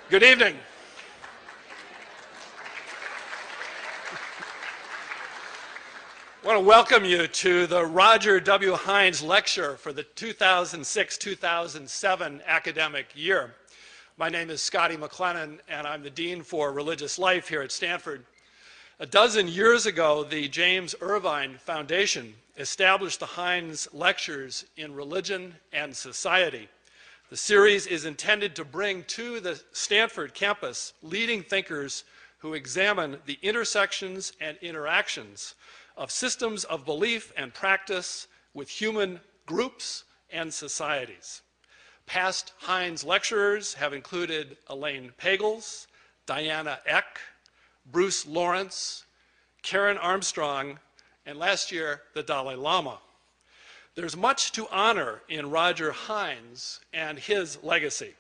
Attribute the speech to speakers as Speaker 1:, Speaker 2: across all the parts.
Speaker 1: Good evening. I want to welcome you to the Roger W. Hines Lecture for the 2006-2007 academic year. My name is Scotty McLennan, and I'm the Dean for Religious Life here at Stanford. A dozen years ago, the James Irvine Foundation established the Hines Lectures in Religion and Society. The series is intended to bring to the Stanford campus leading thinkers who examine the intersections and interactions of systems of belief and practice with human groups and societies. Past Hines lecturers have included Elaine Pagels, Diana Eck, Bruce Lawrence, Karen Armstrong, and last year, the Dalai Lama. There's much to honor in Roger Hines and his legacy.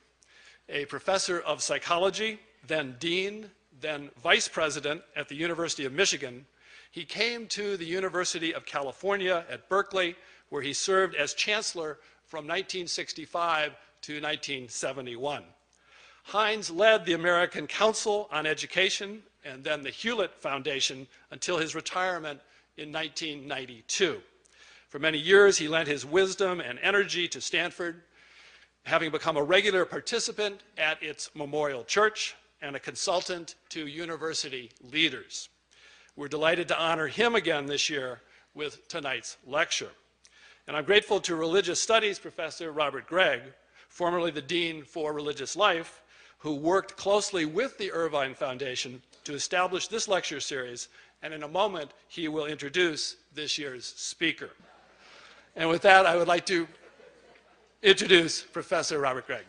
Speaker 1: A professor of psychology, then dean, then vice president at the University of Michigan, he came to the University of California at Berkeley, where he served as chancellor from 1965 to 1971. Hines led the American Council on Education and then the Hewlett Foundation until his retirement in 1992. For many years, he lent his wisdom and energy to Stanford, having become a regular participant at its Memorial Church and a consultant to university leaders. We're delighted to honor him again this year with tonight's lecture. And I'm grateful to Religious Studies Professor Robert Gregg, formerly the Dean for Religious Life, who worked closely with the Irvine Foundation to establish this lecture series, and in a moment, he will introduce this year's speaker. And with that, I would like to introduce Professor Robert Gregg.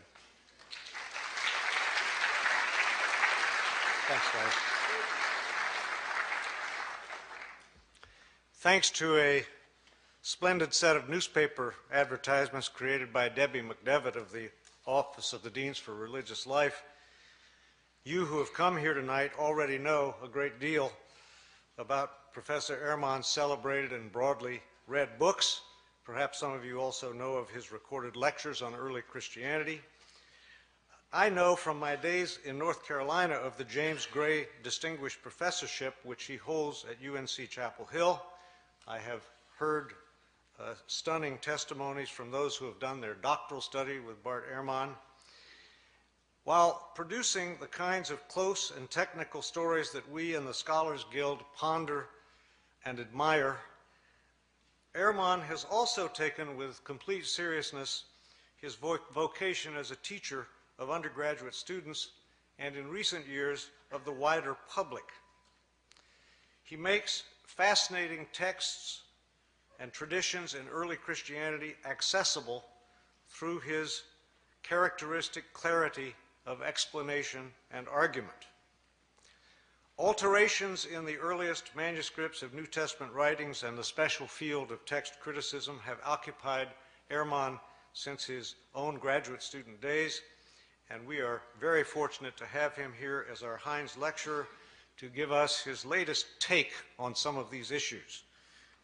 Speaker 2: Thanks, guys. Thanks to a splendid set of newspaper advertisements created by Debbie McDevitt of the Office of the Deans for Religious Life, you who have come here tonight already know a great deal about Professor Ehrman's celebrated and broadly read books. Perhaps some of you also know of his recorded lectures on early Christianity. I know from my days in North Carolina of the James Gray Distinguished Professorship, which he holds at UNC Chapel Hill. I have heard stunning testimonies from those who have done their doctoral study with Bart Ehrman. While producing the kinds of close and technical stories that we in the Scholars Guild ponder and admire, Ehrman has also taken with complete seriousness his vocation as a teacher of undergraduate students and in recent years of the wider public. He makes fascinating texts and traditions in early Christianity accessible through his characteristic clarity of explanation and argument. Alterations in the earliest manuscripts of New Testament writings and the special field of text criticism have occupied Ehrman since his own graduate student days, and we are very fortunate to have him here as our Hines lecturer to give us his latest take on some of these issues.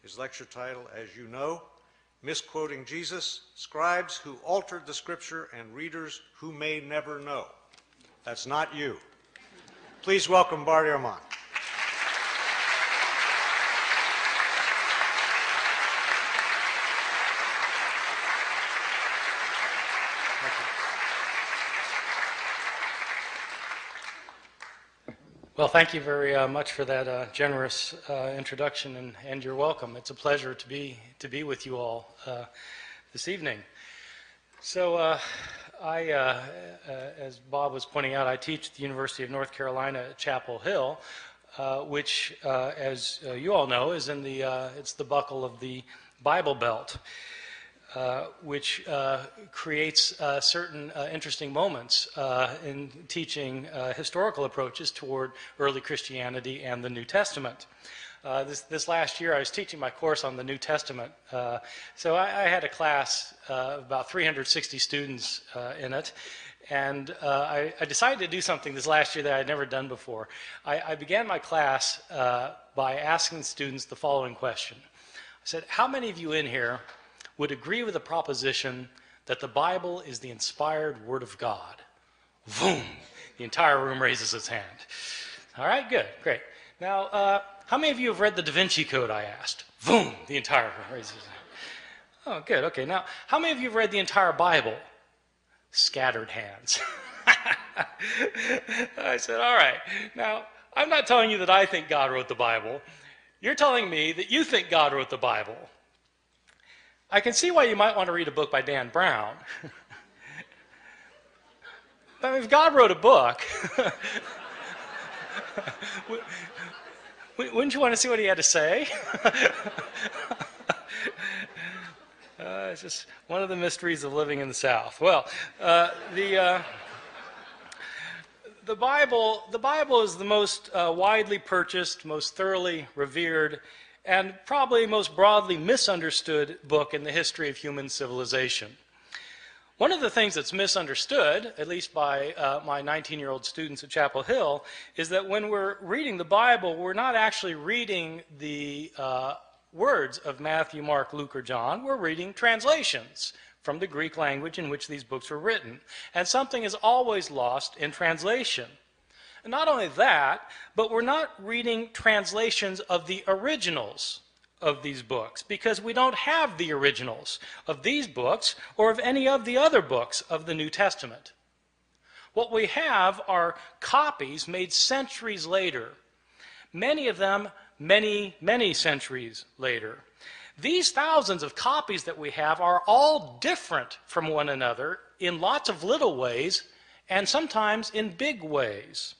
Speaker 2: His lecture title, as you know, Misquoting Jesus, Scribes Who Altered the Scripture and Readers Who May Never Know. That's not you. Please welcome Bart Ehrman.
Speaker 3: Well, thank you very much for that generous introduction, and you're welcome. It's a pleasure to be with you all this evening. So as Bob was pointing out, I teach at the University of North Carolina at Chapel Hill, which, as you all know, is in it's the buckle of the Bible Belt, which creates certain interesting moments in teaching historical approaches toward early Christianity and the New Testament. This last year, I was teaching my course on the New Testament. So I had a class of about 360 students in it. And I decided to do something this last year that I had never done before. I began my class by asking students the following question. I said, how many of you in here would agree with the proposition that the Bible is the inspired Word of God? Boom! The entire room raises its hand. All right, good, great. Now, how many of you have read the Da Vinci Code, I asked? Boom! The entire room raises its hand. Oh, good, okay. Now, how many of you have read the entire Bible? Scattered hands. I said, all right. Now, I'm not telling you that I think God wrote the Bible. You're telling me that you think God wrote the Bible. I can see why you might want to read a book by Dan Brown. But if God wrote a book, wouldn't you want to see what he had to say? It's just one of the mysteries of living in the South. Well, the Bible is the most widely purchased, most thoroughly revered, and probably most broadly misunderstood book in the history of human civilization. One of the things that's misunderstood, at least by my 19-year-old students at Chapel Hill, is that when we're reading the Bible, we're not actually reading the words of Matthew, Mark, Luke, or John. We're reading translations from the Greek language in which these books were written. And something is always lost in translation. And not only that, but we're not reading translations of the originals of these books, because we don't have the originals of these books or of any of the other books of the New Testament. What we have are copies made centuries later, many of them many centuries later. These thousands of copies that we have are all different from one another in lots of little ways and sometimes in big ways.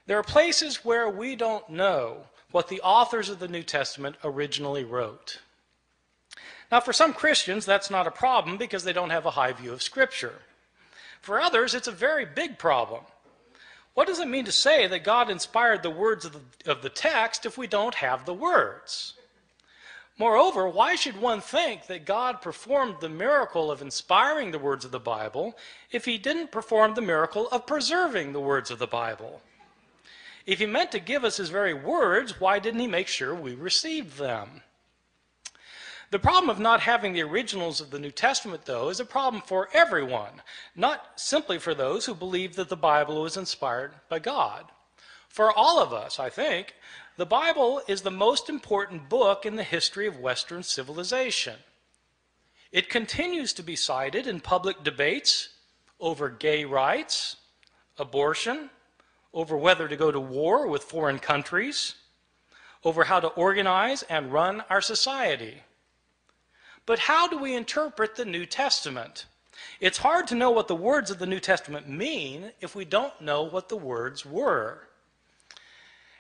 Speaker 3: There are places where we don't know what the authors of the New Testament originally wrote. Now, for some Christians, that's not a problem because they don't have a high view of Scripture. For others, it's a very big problem. What does it mean to say that God inspired the words of the text if we don't have the words? Moreover, why should one think that God performed the miracle of inspiring the words of the Bible if he didn't perform the miracle of preserving the words of the Bible? If he meant to give us his very words, why didn't he make sure we received them? The problem of not having the originals of the New Testament, though, is a problem for everyone, not simply for those who believe that the Bible was inspired by God. For all of us, I think, the Bible is the most important book in the history of Western civilization. It continues to be cited in public debates over gay rights, abortion, over whether to go to war with foreign countries, over how to organize and run our society. But how do we interpret the New Testament? It's hard to know what the words of the New Testament mean if we don't know what the words were.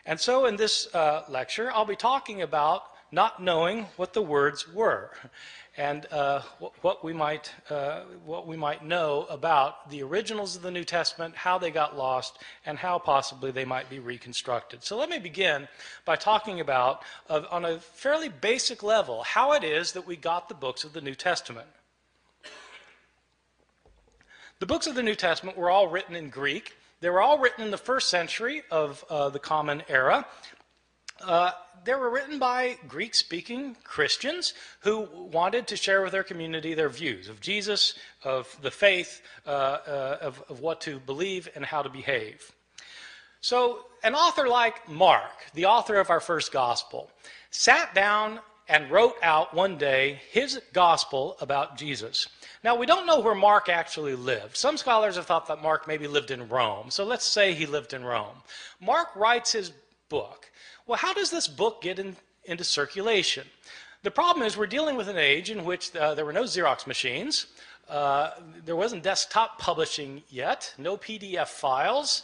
Speaker 3: And so in this lecture, I'll be talking about not knowing what the words were and what we might know about the originals of the New Testament, how they got lost, and how possibly they might be reconstructed. So let me begin by talking about, on a fairly basic level, how it is that we got the books of the New Testament. The books of the New Testament were all written in Greek. They were all written in the first century of the Common Era. They were written by Greek-speaking Christians who wanted to share with their community their views of Jesus, of the faith, of what to believe and how to behave. So an author like Mark, the author of our first gospel, sat down and wrote out one day his gospel about Jesus. Now, we don't know where Mark actually lived. Some scholars have thought that Mark maybe lived in Rome. So let's say he lived in Rome. Mark writes his book. Well, how does this book get into circulation? The problem is we're dealing with an age in which there were no Xerox machines. There wasn't desktop publishing yet, no PDF files.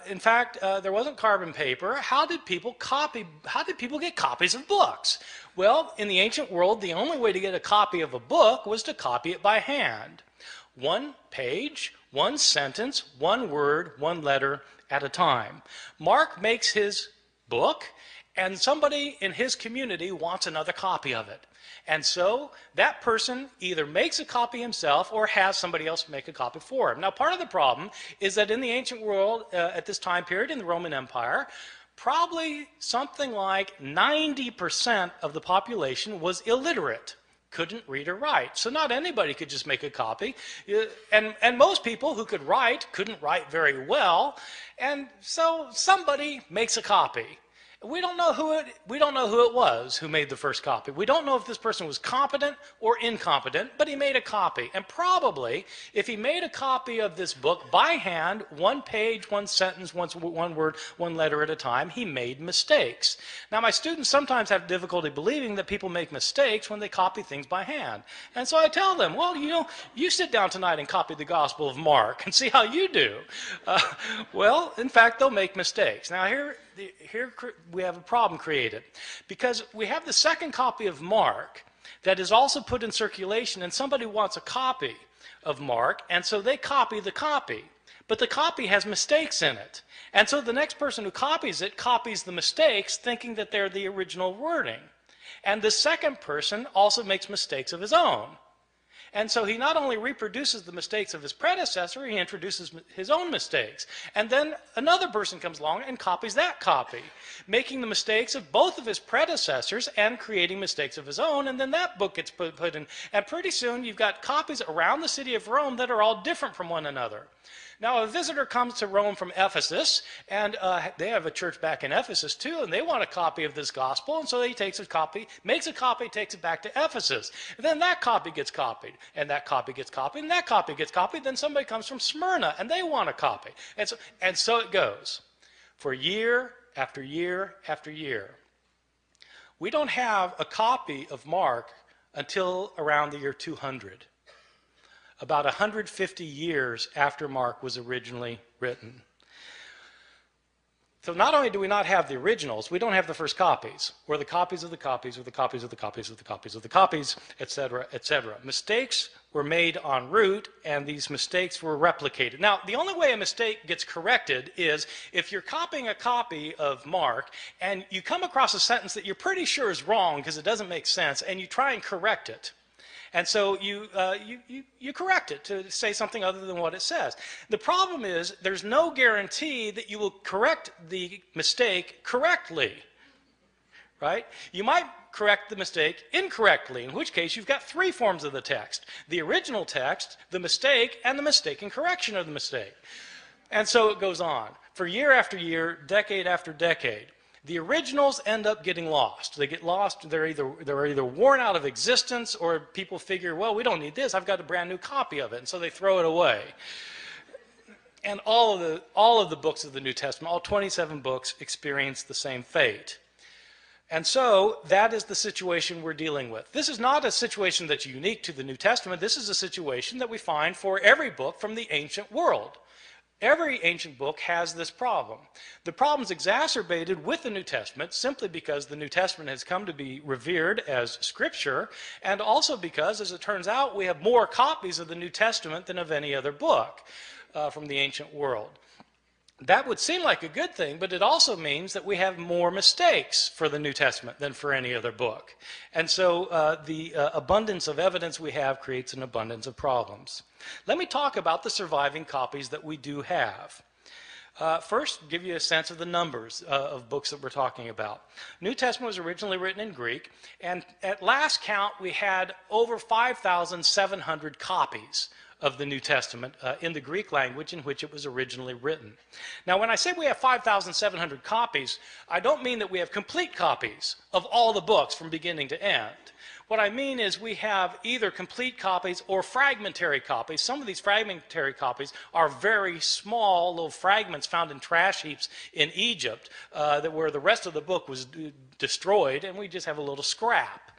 Speaker 3: In fact, there wasn't carbon paper. How did people get copies of books? Well, in the ancient world, the only way to get a copy of a book was to copy it by hand. One page, one sentence, one word, one letter at a time. Mark makes his book, and somebody in his community wants another copy of it. And so that person either makes a copy himself or has somebody else make a copy for him. Now, part of the problem is that in the ancient world, at this time period in the Roman Empire, probably something like 90% of the population was illiterate. couldn't read or write. So not anybody could just make a copy. And most people who could write couldn't write very well. And so somebody makes a copy. We don't know who it was who made the first copy. We don't know if this person was competent or incompetent, but he made a copy. And probably, if he made a copy of this book by hand, one page, one sentence, one word, one letter at a time, he made mistakes. Now, my students sometimes have difficulty believing that people make mistakes when they copy things by hand. And so I tell them, well, you sit down tonight and copy the Gospel of Mark and see how you do. Well, in fact, they'll make mistakes. Now, here we have a problem created, because we have the second copy of Mark that is also put in circulation, and somebody wants a copy of Mark, and so they copy the copy. But the copy has mistakes in it. And so the next person who copies it copies the mistakes, thinking that they're the original wording. And the second person also makes mistakes of his own. And so he not only reproduces the mistakes of his predecessor, he introduces his own mistakes. And then another person comes along and copies that copy, making the mistakes of both of his predecessors and creating mistakes of his own. And then that book gets put in. And pretty soon you've got copies around the city of Rome that are all different from one another. Now, a visitor comes to Rome from Ephesus, and they have a church back in Ephesus too, and they want a copy of this gospel, and so he takes a copy, makes a copy, takes it back to Ephesus. And then that copy gets copied, and that copy gets copied, and that copy gets copied. Then somebody comes from Smyrna, and they want a copy. And so it goes for year after year after year. We don't have a copy of Mark until around the year 200. About 150 years after Mark was originally written. So not only do we not have the originals, we don't have the first copies, or the copies of the copies, or the copies of the copies of the copies of the copies, etc., etc. Mistakes were made en route, and these mistakes were replicated. Now, the only way a mistake gets corrected is if you're copying a copy of Mark, and you come across a sentence that you're pretty sure is wrong because it doesn't make sense, and you try and correct it. And so you correct it to say something other than what it says. The problem is there's no guarantee that you will correct the mistake correctly, right? You might correct the mistake incorrectly, in which case you've got three forms of the text: the original text, the mistake, and the mistaken correction of the mistake. And so it goes on for year after year, decade after decade. The originals end up getting lost. They get lost. They're either worn out of existence, or people figure, well, we don't need this. I've got a brand new copy of it, and so they throw it away. And all of the books of the New Testament, all 27 books, experience the same fate. And so that is the situation we're dealing with. This is not a situation that's unique to the New Testament. This is a situation that we find for every book from the ancient world. Every ancient book has this problem. The problem is exacerbated with the New Testament simply because the New Testament has come to be revered as Scripture, and also because, as it turns out, we have more copies of the New Testament than of any other book from the ancient world. That would seem like a good thing, but it also means that we have more mistakes for the New Testament than for any other book. And so the abundance of evidence we have creates an abundance of problems. Let me talk about the surviving copies that we do have. First, give you a sense of the numbers of books that we're talking about. New Testament was originally written in Greek, and at last count we had over 5,700 copies of the New Testament in the Greek language in which it was originally written. Now, when I say we have 5,700 copies, I don't mean that we have complete copies of all the books from beginning to end. What I mean is we have either complete copies or fragmentary copies. Some of these fragmentary copies are very small little fragments found in trash heaps in Egypt where the rest of the book was destroyed, and we just have a little scrap.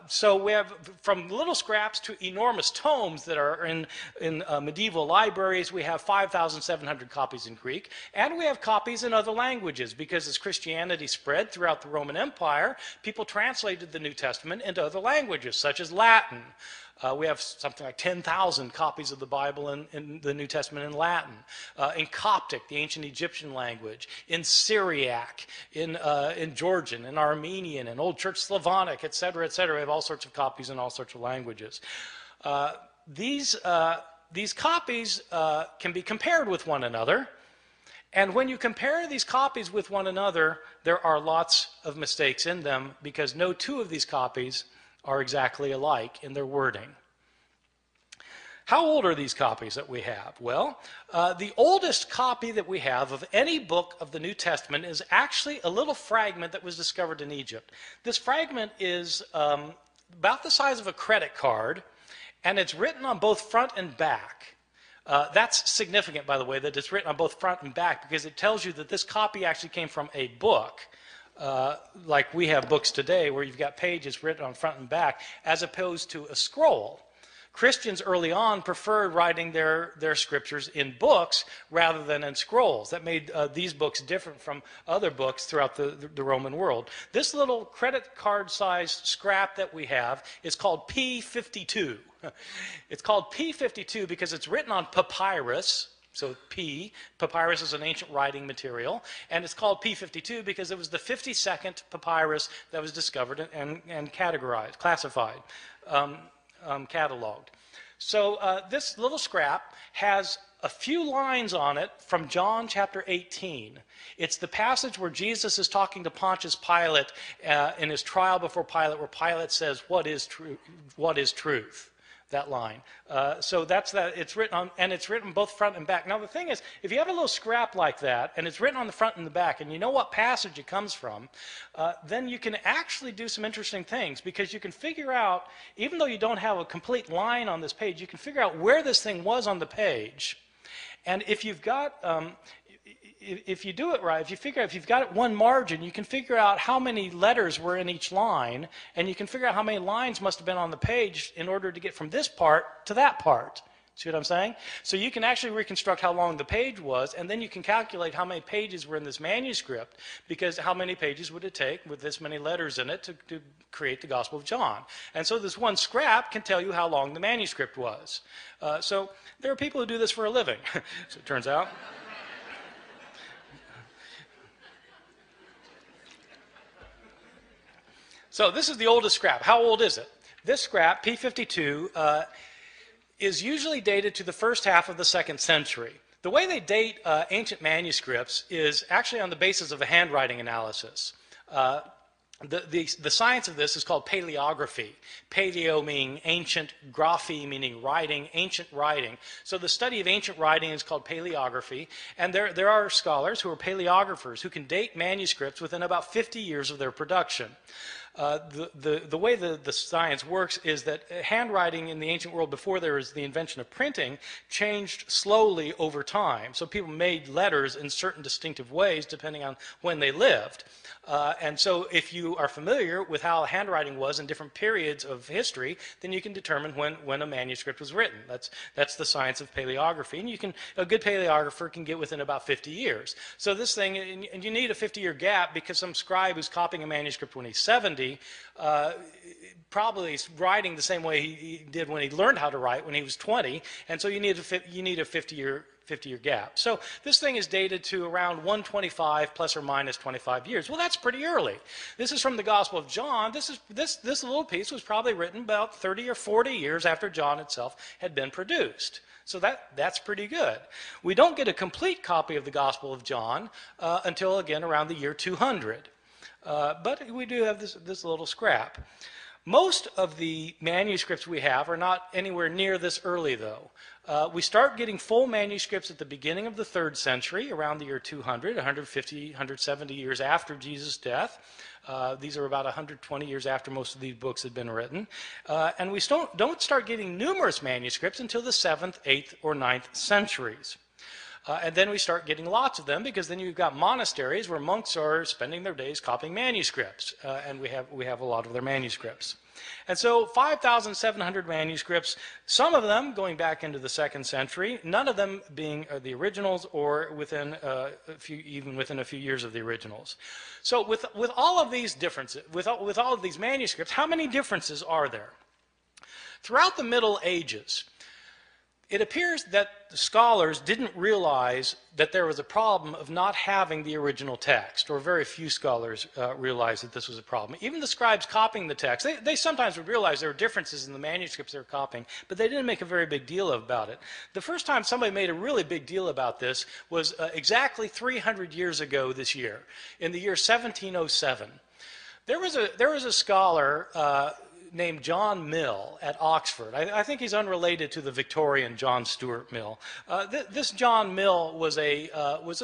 Speaker 3: So we have from little scraps to enormous tomes that are in medieval libraries. We have 5,700 copies in Greek, and we have copies in other languages, because as Christianity spread throughout the Roman Empire, people translated the New Testament into other languages, such as Latin. We have something like 10,000 copies of the Bible in the New Testament in Latin, in Coptic, the ancient Egyptian language, in Syriac, in Georgian, in Armenian, in Old Church Slavonic, etc., etc. We have all sorts of copies in all sorts of languages. These copies can be compared with one another, and when you compare these copies with one another, there are lots of mistakes in them, because no two of these copies are exactly alike in their wording. How old are these copies that we have? Well, the oldest copy that we have of any book of the New Testament is actually a little fragment that was discovered in Egypt. This fragment is about the size of a credit card, and it's written on both front and back. That's significant, by the way, that it's written on both front and back, because it tells you that this copy actually came from a book, like we have books today where you've got pages written on front and back, as opposed to a scroll. Christians early on preferred writing their scriptures in books rather than in scrolls. That made these books different from other books throughout the Roman world. This little credit card sized scrap that we have is called P52. It's called P52 because it's written on papyrus. So papyrus is an ancient writing material, and it's called P52 because it was the 52nd papyrus that was discovered and categorized, classified. Cataloged. So this little scrap has a few lines on it from John chapter 18. It's the passage where Jesus is talking to Pontius Pilate in his trial before Pilate, where Pilate says, "What is truth? What is truth?" That line. So that's that. It's written on, and it's written both front and back. Now the thing is, if you have a little scrap like that, and it's written on the front and the back, and you know what passage it comes from, then you can actually do some interesting things, because you can figure out, even though you don't have a complete line on this page, you can figure out where this thing was on the page. And if you've got if you do it right, if you've got it one margin, you can figure out how many letters were in each line, and you can figure out how many lines must have been on the page in order to get from this part to that part. See what I'm saying? So you can actually reconstruct how long the page was, and then you can calculate how many pages were in this manuscript, because how many pages would it take with this many letters in it to create the Gospel of John. And so this one scrap can tell you how long the manuscript was. So there are people who do this for a living, so it turns out. So this is the oldest scrap. How old is it? This scrap, P52, is usually dated to the first half of the 2nd century. The way they date ancient manuscripts is actually on the basis of a handwriting analysis. The science of this is called paleography. Paleo meaning ancient, graphy meaning writing, ancient writing. So the study of ancient writing is called paleography, and there are scholars who are paleographers who can date manuscripts within about 50 years of their production. The way the science works is that handwriting in the ancient world, before there was the invention of printing, changed slowly over time. So people made letters in certain distinctive ways depending on when they lived. And so if you are familiar with how handwriting was in different periods of history, then you can determine when a manuscript was written. That's the science of paleography. And a good paleographer can get within about 50 years. So this thing, and you need a 50-year gap, because some scribe who's copying a manuscript when he's 70 probably is writing the same way he did when he learned how to write when he was 20, and so you need a 50-year gap. So this thing is dated to around 125 plus or minus 25 years. Well, that's pretty early. This is from the Gospel of John. This little piece was probably written about 30 or 40 years after John itself had been produced. So that's pretty good. We don't get a complete copy of the Gospel of John until, again, around the year 200. But we do have this little scrap. Most of the manuscripts we have are not anywhere near this early, though. We start getting full manuscripts at the beginning of the 3rd century, around the year 200, 150, 170 years after Jesus' death. These are about 120 years after most of these books had been written. And we don't start getting numerous manuscripts until the 7th, 8th, or 9th centuries. And then we start getting lots of them, because then you've got monasteries where monks are spending their days copying manuscripts, and we have a lot of their manuscripts. And so 5,700 manuscripts, some of them going back into the 2nd century, none of them being the originals, or within even within a few years of the originals. So with all of these differences, with all of these manuscripts, how many differences are there? Throughout the Middle Ages, it appears that the scholars didn't realize that there was a problem of not having the original text, or very few scholars realized that this was a problem. Even the scribes copying the text, they sometimes would realize there were differences in the manuscripts they were copying, but they didn't make a very big deal about it. The first time somebody made a really big deal about this was exactly 300 years ago this year, in the year 1707. There was a scholar named John Mill at Oxford. I think he's unrelated to the Victorian John Stuart Mill. This John Mill was a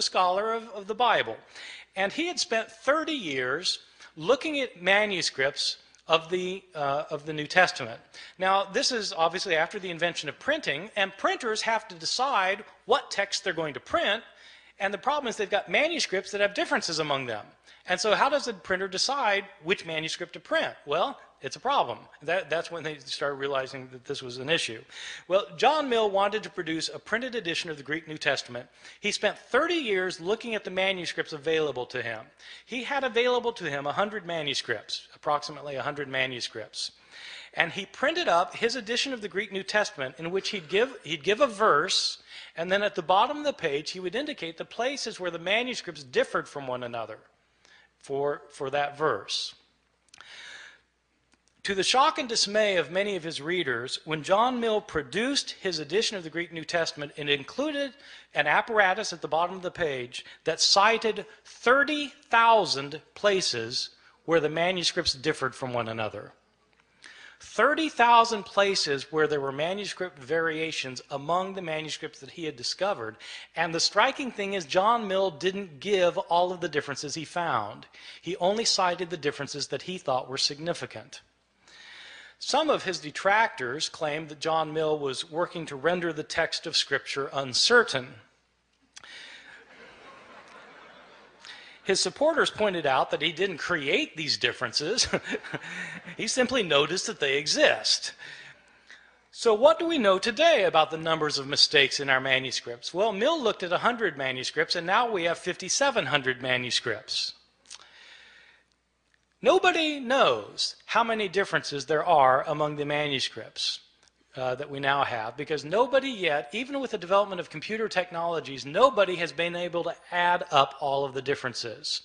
Speaker 3: scholar of the Bible, and he had spent 30 years looking at manuscripts of the New Testament. Now, this is obviously after the invention of printing, and printers have to decide what text they're going to print, and the problem is they've got manuscripts that have differences among them. And so how does the printer decide which manuscript to print? Well, it's a problem. That's when they started realizing that this was an issue. Well, John Mill wanted to produce a printed edition of the Greek New Testament. He spent 30 years looking at the manuscripts available to him. He had available to him 100 manuscripts, approximately 100 manuscripts. And he printed up his edition of the Greek New Testament in which he'd give a verse, and then at the bottom of the page he would indicate the places where the manuscripts differed from one another for that verse. To the shock and dismay of many of his readers, when John Mill produced his edition of the Greek New Testament, it included an apparatus at the bottom of the page that cited 30,000 places where the manuscripts differed from one another. 30,000 places where there were manuscript variations among the manuscripts that he had discovered. And the striking thing is John Mill didn't give all of the differences he found. He only cited the differences that he thought were significant. Some of his detractors claimed that John Mill was working to render the text of Scripture uncertain. His supporters pointed out that he didn't create these differences. He simply noticed that they exist. So what do we know today about the numbers of mistakes in our manuscripts? Well, Mill looked at 100 manuscripts, and now we have 5,700 manuscripts. Nobody knows how many differences there are among the manuscripts that we now have, because nobody yet, even with the development of computer technologies, nobody has been able to add up all of the differences.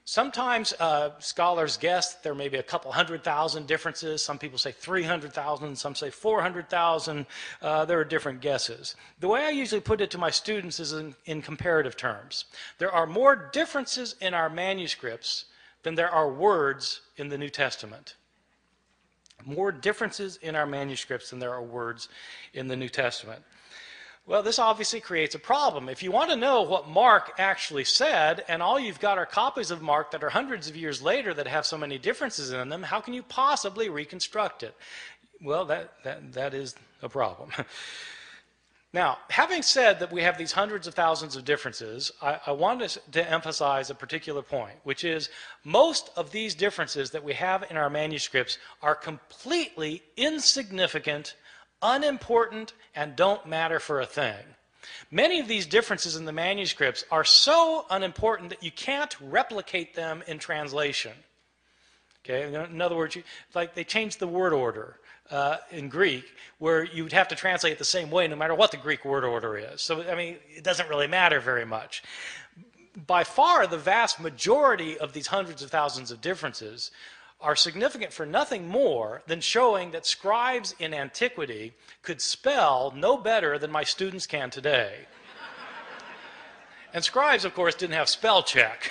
Speaker 3: Sometimes scholars guess that there may be a couple 100,000 differences. Some people say 300,000, some say 400,000. There are different guesses. The way I usually put it to my students is in comparative terms. There are more differences in our manuscripts than there are words in the New Testament. More differences in our manuscripts than there are words in the New Testament. Well, this obviously creates a problem. If you want to know what Mark actually said, and all you've got are copies of Mark that are hundreds of years later that have so many differences in them, how can you possibly reconstruct it? Well, that is a problem. Now, having said that we have these hundreds of thousands of differences, I want to emphasize a particular point, which is most of these differences that we have in our manuscripts are completely insignificant, unimportant, and don't matter for a thing. Many of these differences in the manuscripts are so unimportant that you can't replicate them in translation. Okay? In other words, like they changed the word order in Greek, where you would have to translate it the same way no matter what the Greek word order is. So, I mean, it doesn't really matter very much. By far, the vast majority of these hundreds of thousands of differences are significant for nothing more than showing that scribes in antiquity could spell no better than my students can today. And scribes, of course, didn't have spell check.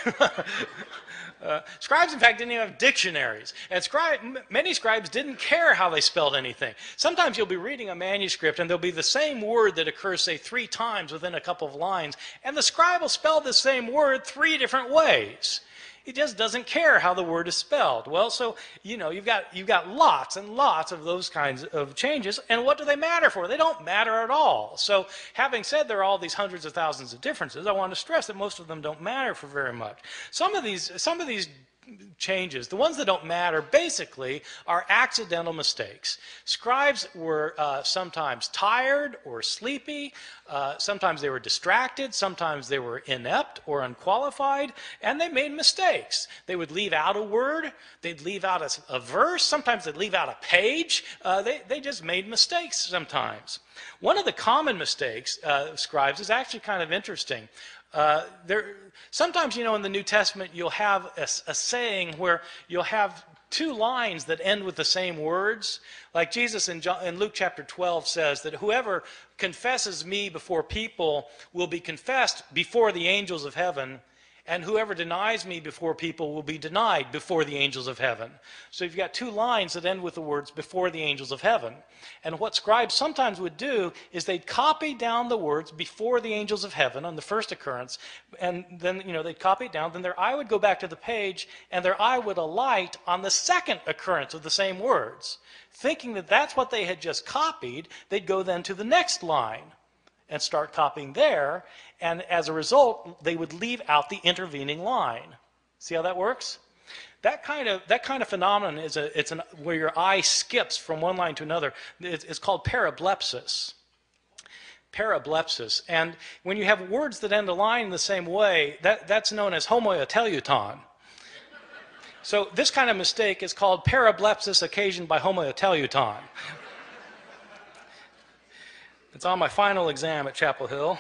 Speaker 3: Scribes, in fact, didn't even have dictionaries. And many scribes didn't care how they spelled anything. Sometimes you'll be reading a manuscript and there'll be the same word that occurs, say, 3 times within a couple of lines, and the scribe will spell the same word 3 different ways. He just doesn't care how the word is spelled. Well, so, you know, you've got lots and lots of those kinds of changes, and what do they matter for? They don't matter at all. So, having said there are all these hundreds of thousands of differences, I want to stress that most of them don't matter for very much. Some of these changes, the ones that don't matter, basically are accidental mistakes. Scribes were sometimes tired or sleepy, sometimes they were distracted, sometimes they were inept or unqualified, and they made mistakes. They would leave out a word, they'd leave out a verse, sometimes they'd leave out a page. They just made mistakes sometimes. One of the common mistakes of scribes is actually kind of interesting. Sometimes, you know, in the New Testament, you'll have a saying where you'll have 2 lines that end with the same words. Like Jesus in Luke chapter 12 says that whoever confesses me before people will be confessed before the angels of heaven, and whoever denies me before people will be denied before the angels of heaven. So you've got two lines that end with the words before the angels of heaven. And what scribes sometimes would do is they'd copy down the words before the angels of heaven on the first occurrence, and then they'd copy it down, then their eye would go back to the page and their eye would alight on the second occurrence of the same words. Thinking that that's what they had just copied, they'd go then to the next line and start copying there, and as a result, they would leave out the intervening line. See how that works? That kind of phenomenon is where your eye skips from one line to another. It's called parablepsis. Parablepsis. And when you have words that end a line in the same way, that's known as homoteleuton. So this kind of mistake is called parablepsis occasioned by homoteleuton. It's on my final exam at Chapel Hill.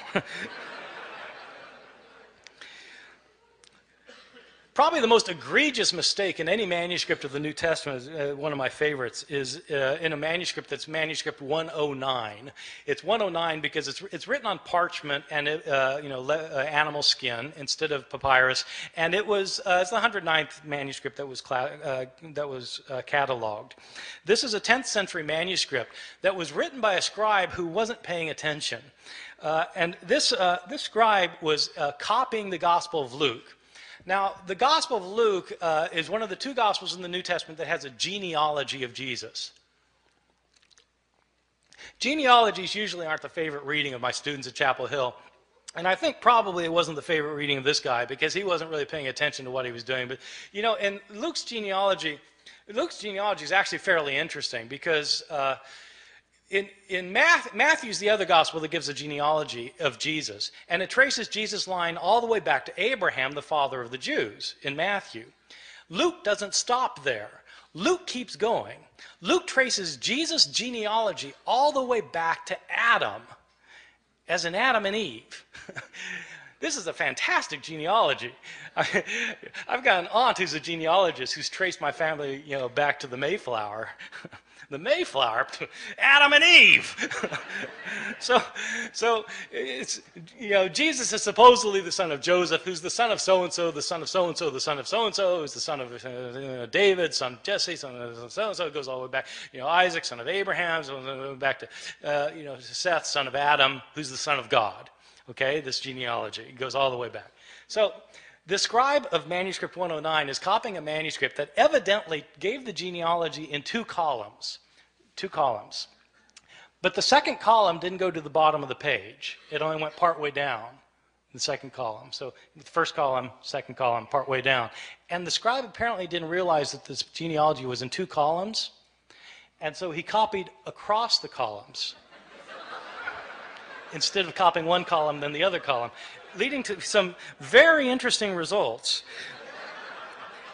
Speaker 3: Probably the most egregious mistake in any manuscript of the New Testament, one of my favorites, is in a manuscript that's manuscript 109. It's 109 because it's written on parchment and animal skin instead of papyrus, and it's the 109th manuscript that was cataloged. This is a 10th century manuscript that was written by a scribe who wasn't paying attention, and this scribe was copying the Gospel of Luke. Now, the Gospel of Luke is one of the two Gospels in the New Testament that has a genealogy of Jesus. Genealogies usually aren't the favorite reading of my students at Chapel Hill, and I think probably it wasn't the favorite reading of this guy because he wasn't really paying attention to what he was doing. But, in Luke's genealogy is actually fairly interesting because in Matthew's the other gospel that gives a genealogy of Jesus, and it traces Jesus' line all the way back to Abraham, the father of the Jews, in Matthew. Luke doesn't stop there. Luke keeps going. Luke traces Jesus' genealogy all the way back to Adam, as in Adam and Eve. This is a fantastic genealogy. I've got an aunt who's a genealogist who's traced my family, back to the Mayflower. The Mayflower, Adam and Eve. So it's, Jesus is supposedly the son of Joseph, who's the son of so-and-so, the son of so-and-so, the son of so-and-so, who's the son of David, son of Jesse, son of so-and-so. It goes all the way back, Isaac, son of Abraham, so back to, Seth, son of Adam, who's the son of God. Okay, this genealogy goes all the way back. So the scribe of manuscript 109 is copying a manuscript that evidently gave the genealogy in two columns. But the second column didn't go to the bottom of the page. It only went partway down, the second column. So the first column, second column, partway down. And the scribe apparently didn't realize that this genealogy was in two columns, and so he copied across the columns instead of copying one column, then the other column, leading to some very interesting results.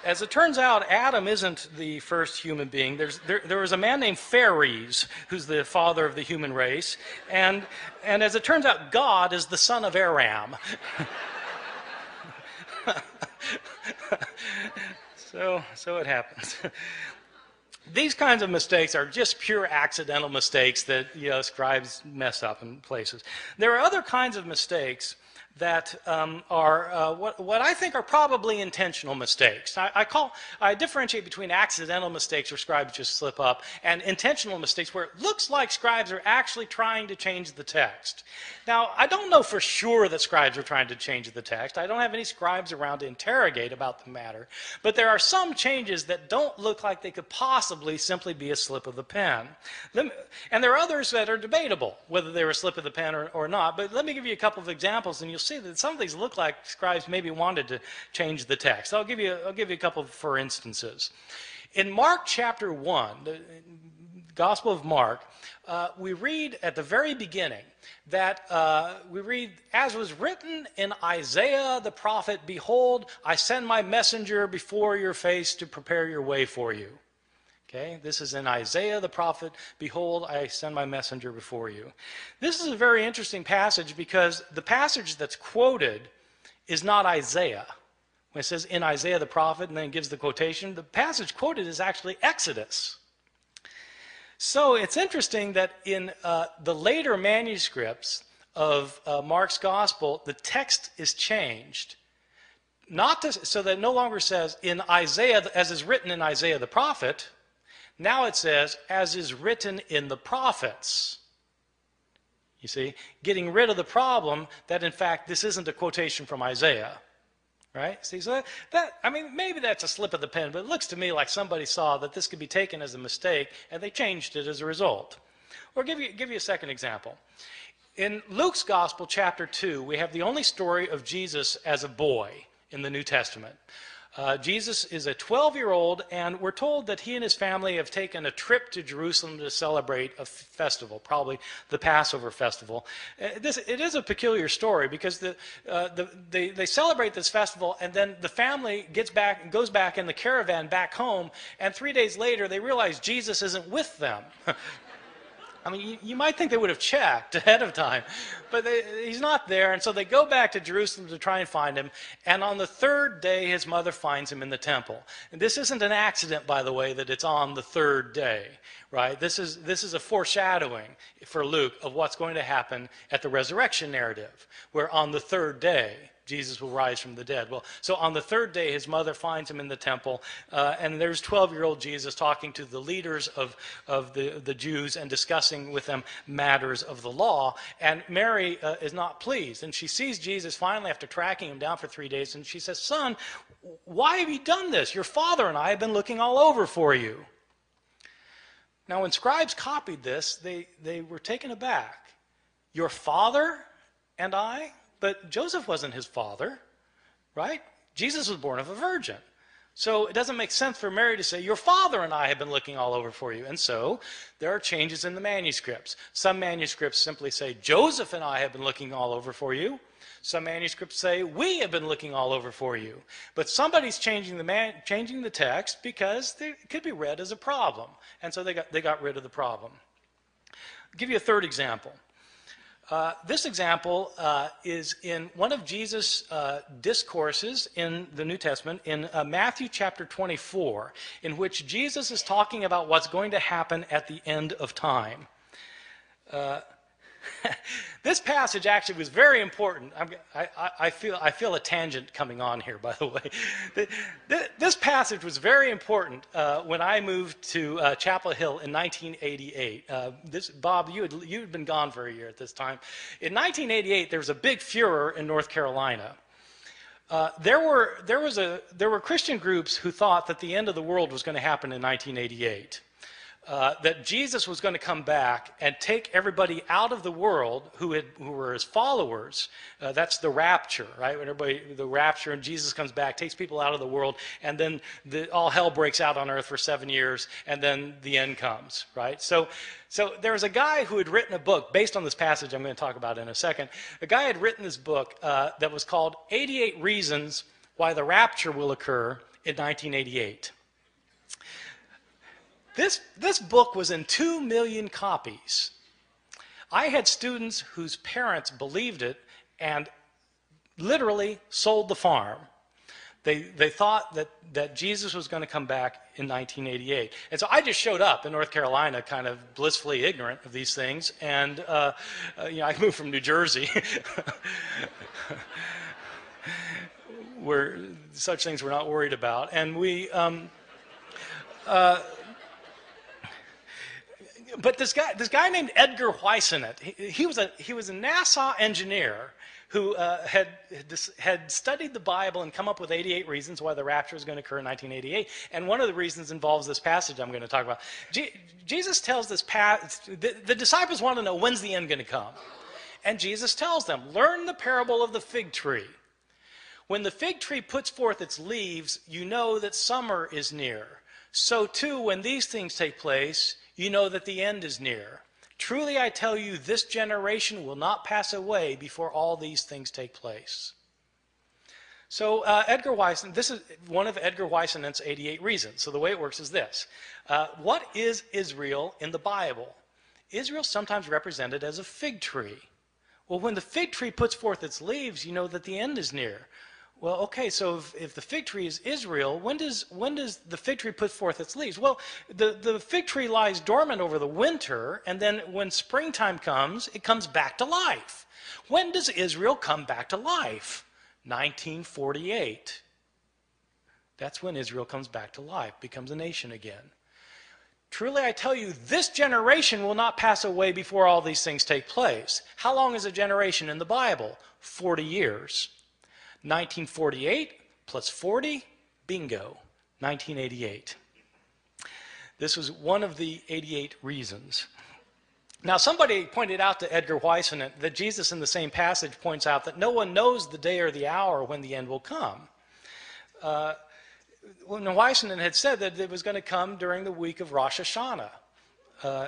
Speaker 3: As it turns out, Adam isn't the first human being. There was a man named Phares, who's the father of the human race, and as it turns out, God is the son of Aram. So it happens. These kinds of mistakes are just pure accidental mistakes that scribes mess up in places. There are other kinds of mistakes that are what I think are probably intentional mistakes. I differentiate between accidental mistakes where scribes just slip up and intentional mistakes where it looks like scribes are actually trying to change the text. Now, I don't know for sure that scribes are trying to change the text. I don't have any scribes around to interrogate about the matter, but there are some changes that don't look like they could possibly simply be a slip of the pen. And there are others that are debatable, whether they were a slip of the pen or not, but let me give you a couple of examples and you'll see that some of these look like scribes maybe wanted to change the text. I'll give you a couple for instances. In Mark chapter 1, the Gospel of Mark, we read at the very beginning that we read, as was written in Isaiah the prophet, behold, I send my messenger before your face to prepare your way for you. Okay, this is in Isaiah the prophet, behold, I send my messenger before you. This is a very interesting passage because the passage that's quoted is not Isaiah. When it says in Isaiah the prophet and then gives the quotation, the passage quoted is actually Exodus. So it's interesting that in the later manuscripts of Mark's gospel, the text is changed so that it no longer says in Isaiah, as is written in Isaiah the prophet. Now it says, as is written in the prophets. You see, getting rid of the problem that, in fact, this isn't a quotation from Isaiah. Right? See, so I mean, maybe that's a slip of the pen, but it looks to me like somebody saw that this could be taken as a mistake, and they changed it as a result. Or give you a second example. In Luke's Gospel, chapter 2, we have the only story of Jesus as a boy in the New Testament. Jesus is a 12-year-old, and we're told that he and his family have taken a trip to Jerusalem to celebrate a festival, probably the Passover festival. It is a peculiar story because they celebrate this festival, and then the family goes back in the caravan back home, and 3 days later they realize Jesus isn't with them. I mean, you might think they would have checked ahead of time, but he's not there, and so they go back to Jerusalem to try and find him, and on the third day, his mother finds him in the temple. And this isn't an accident, by the way, that it's on the third day, right? This is a foreshadowing for Luke of what's going to happen at the resurrection narrative, where on the third day, Jesus will rise from the dead. Well, so on the third day, his mother finds him in the temple, and there's 12-year-old Jesus talking to the leaders of the Jews and discussing with them matters of the law. And Mary is not pleased, and she sees Jesus finally after tracking him down for 3 days, and she says, "Son, why have you done this? Your father and I have been looking all over for you." Now, when scribes copied this, they were taken aback. Your father and I? But Joseph wasn't his father, right? Jesus was born of a virgin. So it doesn't make sense for Mary to say, your father and I have been looking all over for you. And so there are changes in the manuscripts. Some manuscripts simply say, Joseph and I have been looking all over for you. Some manuscripts say, we have been looking all over for you. But somebody's changing the text because it could be read as a problem. And so they got rid of the problem. I'll give you a third example. This example is in one of Jesus' discourses in the New Testament, in Matthew chapter 24, in which Jesus is talking about what's going to happen at the end of time. This passage actually was very important. I feel a tangent coming on here, by the way. This passage was very important when I moved to Chapel Hill in 1988. Bob, you had been gone for a year at this time. In 1988, there was a big furor in North Carolina. There were Christian groups who thought that the end of the world was going to happen in 1988. That Jesus was going to come back and take everybody out of the world who were his followers. That's the rapture, right? When the rapture, and Jesus comes back, takes people out of the world, and then all hell breaks out on earth for 7 years, and then the end comes, right? So there was a guy who had written a book based on this passage I'm going to talk about in a second. A guy had written this book that was called 88 Reasons Why the Rapture Will Occur in 1988. This book was in 2 million copies. I had students whose parents believed it and literally sold the farm. They thought that Jesus was going to come back in 1988. And so I just showed up in North Carolina kind of blissfully ignorant of these things. And I moved from New Jersey where such things we're not worried about. And we... But this guy named Edgar Whisenant, he was a NASA engineer who had studied the Bible and come up with 88 reasons why the rapture is going to occur in 1988. And one of the reasons involves this passage I'm going to talk about. Jesus tells the disciples want to know, when's the end going to come? And Jesus tells them, learn the parable of the fig tree. When the fig tree puts forth its leaves, you know that summer is near. So too, when these things take place, you know that the end is near. Truly I tell you, this generation will not pass away before all these things take place. So Edgar Whisenant, this is one of Edgar Whisenant's 88 reasons. So the way it works is this. What is Israel in the Bible? Israel is sometimes represented as a fig tree. Well, when the fig tree puts forth its leaves, you know that the end is near. Well, okay, so if the fig tree is Israel, when does the fig tree put forth its leaves? Well, the fig tree lies dormant over the winter, and then when springtime comes, it comes back to life. When does Israel come back to life? 1948. That's when Israel comes back to life, becomes a nation again. Truly I tell you, this generation will not pass away before all these things take place. How long is a generation in the Bible? 40 years. 1948 plus 40, bingo, 1988. This was one of the 88 reasons. Now, somebody pointed out to Edgar Whisenant that Jesus in the same passage points out that no one knows the day or the hour when the end will come. When Whisenant had said that it was going to come during the week of Rosh Hashanah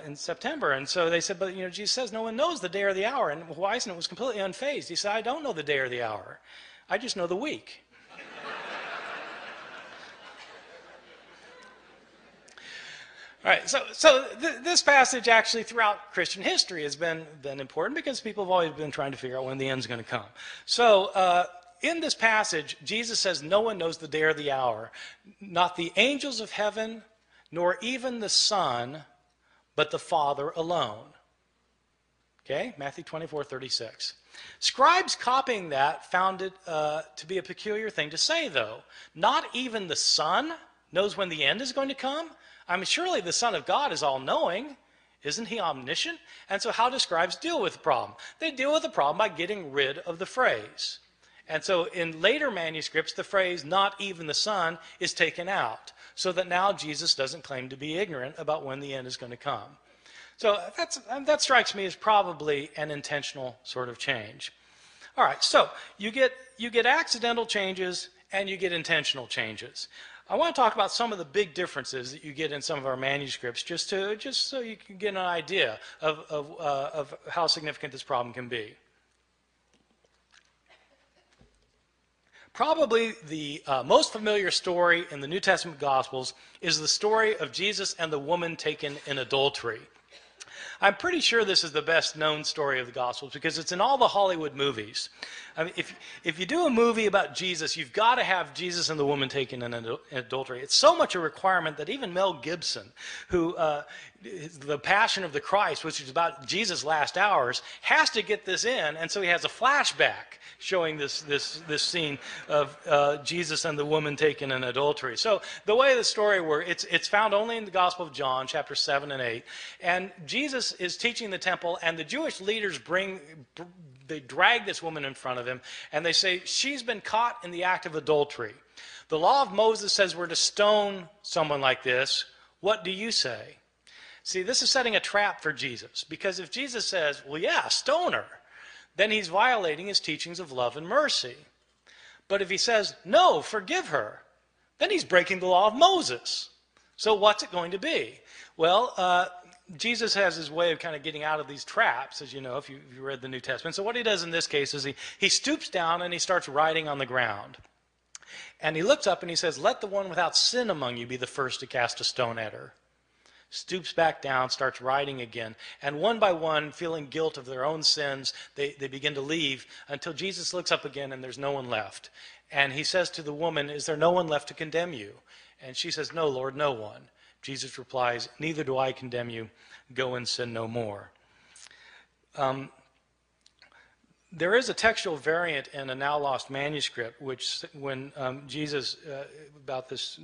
Speaker 3: in September. And so they said, but Jesus says no one knows the day or the hour. And Whisenant was completely unfazed. He said, I don't know the day or the hour. I just know the week. All right, so this passage actually throughout Christian history has been important because people have always been trying to figure out when the end's going to come. So in this passage, Jesus says no one knows the day or the hour, not the angels of heaven, nor even the Son, but the Father alone. Okay, Matthew 24:36. Scribes copying that found it to be a peculiar thing to say, though. Not even the Son knows when the end is going to come? I mean, surely the Son of God is all-knowing. Isn't he omniscient? And so how do scribes deal with the problem? They deal with the problem by getting rid of the phrase. And so in later manuscripts, the phrase, not even the Son, is taken out, so that now Jesus doesn't claim to be ignorant about when the end is going to come. So that strikes me as probably an intentional sort of change. All right, so you get accidental changes and you get intentional changes. I want to talk about some of the big differences that you get in some of our manuscripts, just so you can get an idea of how significant this problem can be. Probably the most familiar story in the New Testament Gospels is the story of Jesus and the woman taken in adultery. I'm pretty sure this is the best known story of the Gospels because it's in all the Hollywood movies. I mean, if you do a movie about Jesus, you've got to have Jesus and the woman taken in adultery. It's so much a requirement that even Mel Gibson, who the Passion of the Christ, which is about Jesus' last hours, has to get this in, and so he has a flashback showing this scene of Jesus and the woman taken in adultery. So the way the story works, it's found only in the Gospel of John, chapter 7 and 8. And Jesus is teaching the temple, and the Jewish leaders they drag this woman in front of him, and they say, she's been caught in the act of adultery. The law of Moses says we're to stone someone like this. What do you say? See, this is setting a trap for Jesus, because if Jesus says, well, yeah, stone her, then he's violating his teachings of love and mercy. But if he says, no, forgive her, then he's breaking the law of Moses. So what's it going to be? Well, Jesus has his way of kind of getting out of these traps, as you know, if you read the New Testament. So what he does in this case is he stoops down and he starts writing on the ground. And he looks up and he says, let the one without sin among you be the first to cast a stone at her. Stoops back down, starts writing again. And one by one, feeling guilt of their own sins, they begin to leave until Jesus looks up again and there's no one left. And he says to the woman, is there no one left to condemn you? And she says, no, Lord, no one. Jesus replies, neither do I condemn you. Go and sin no more. There is a textual variant in a now lost manuscript, which when Jesus, about this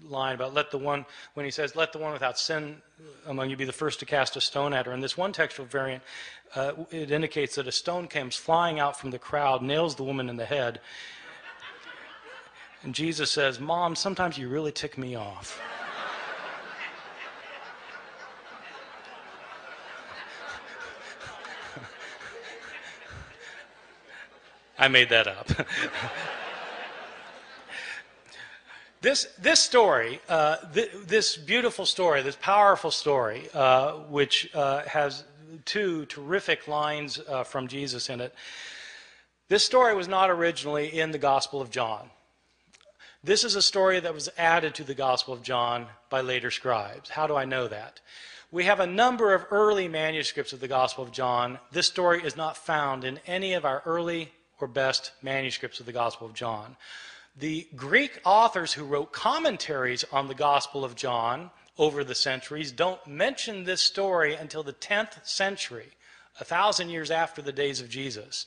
Speaker 3: line about when he says, let the one without sin among you be the first to cast a stone at her. In this one textual variant, it indicates that a stone comes flying out from the crowd, nails the woman in the head. And Jesus says, Mom, sometimes you really tick me off. I made that up. This story, this beautiful story, this powerful story, which has two terrific lines from Jesus in it, this story was not originally in the Gospel of John. This is a story that was added to the Gospel of John by later scribes. How do I know that? We have a number of early manuscripts of the Gospel of John. This story is not found in any of our early or best manuscripts of the Gospel of John. The Greek authors who wrote commentaries on the Gospel of John over the centuries don't mention this story until the 10th century, 1,000 years after the days of Jesus.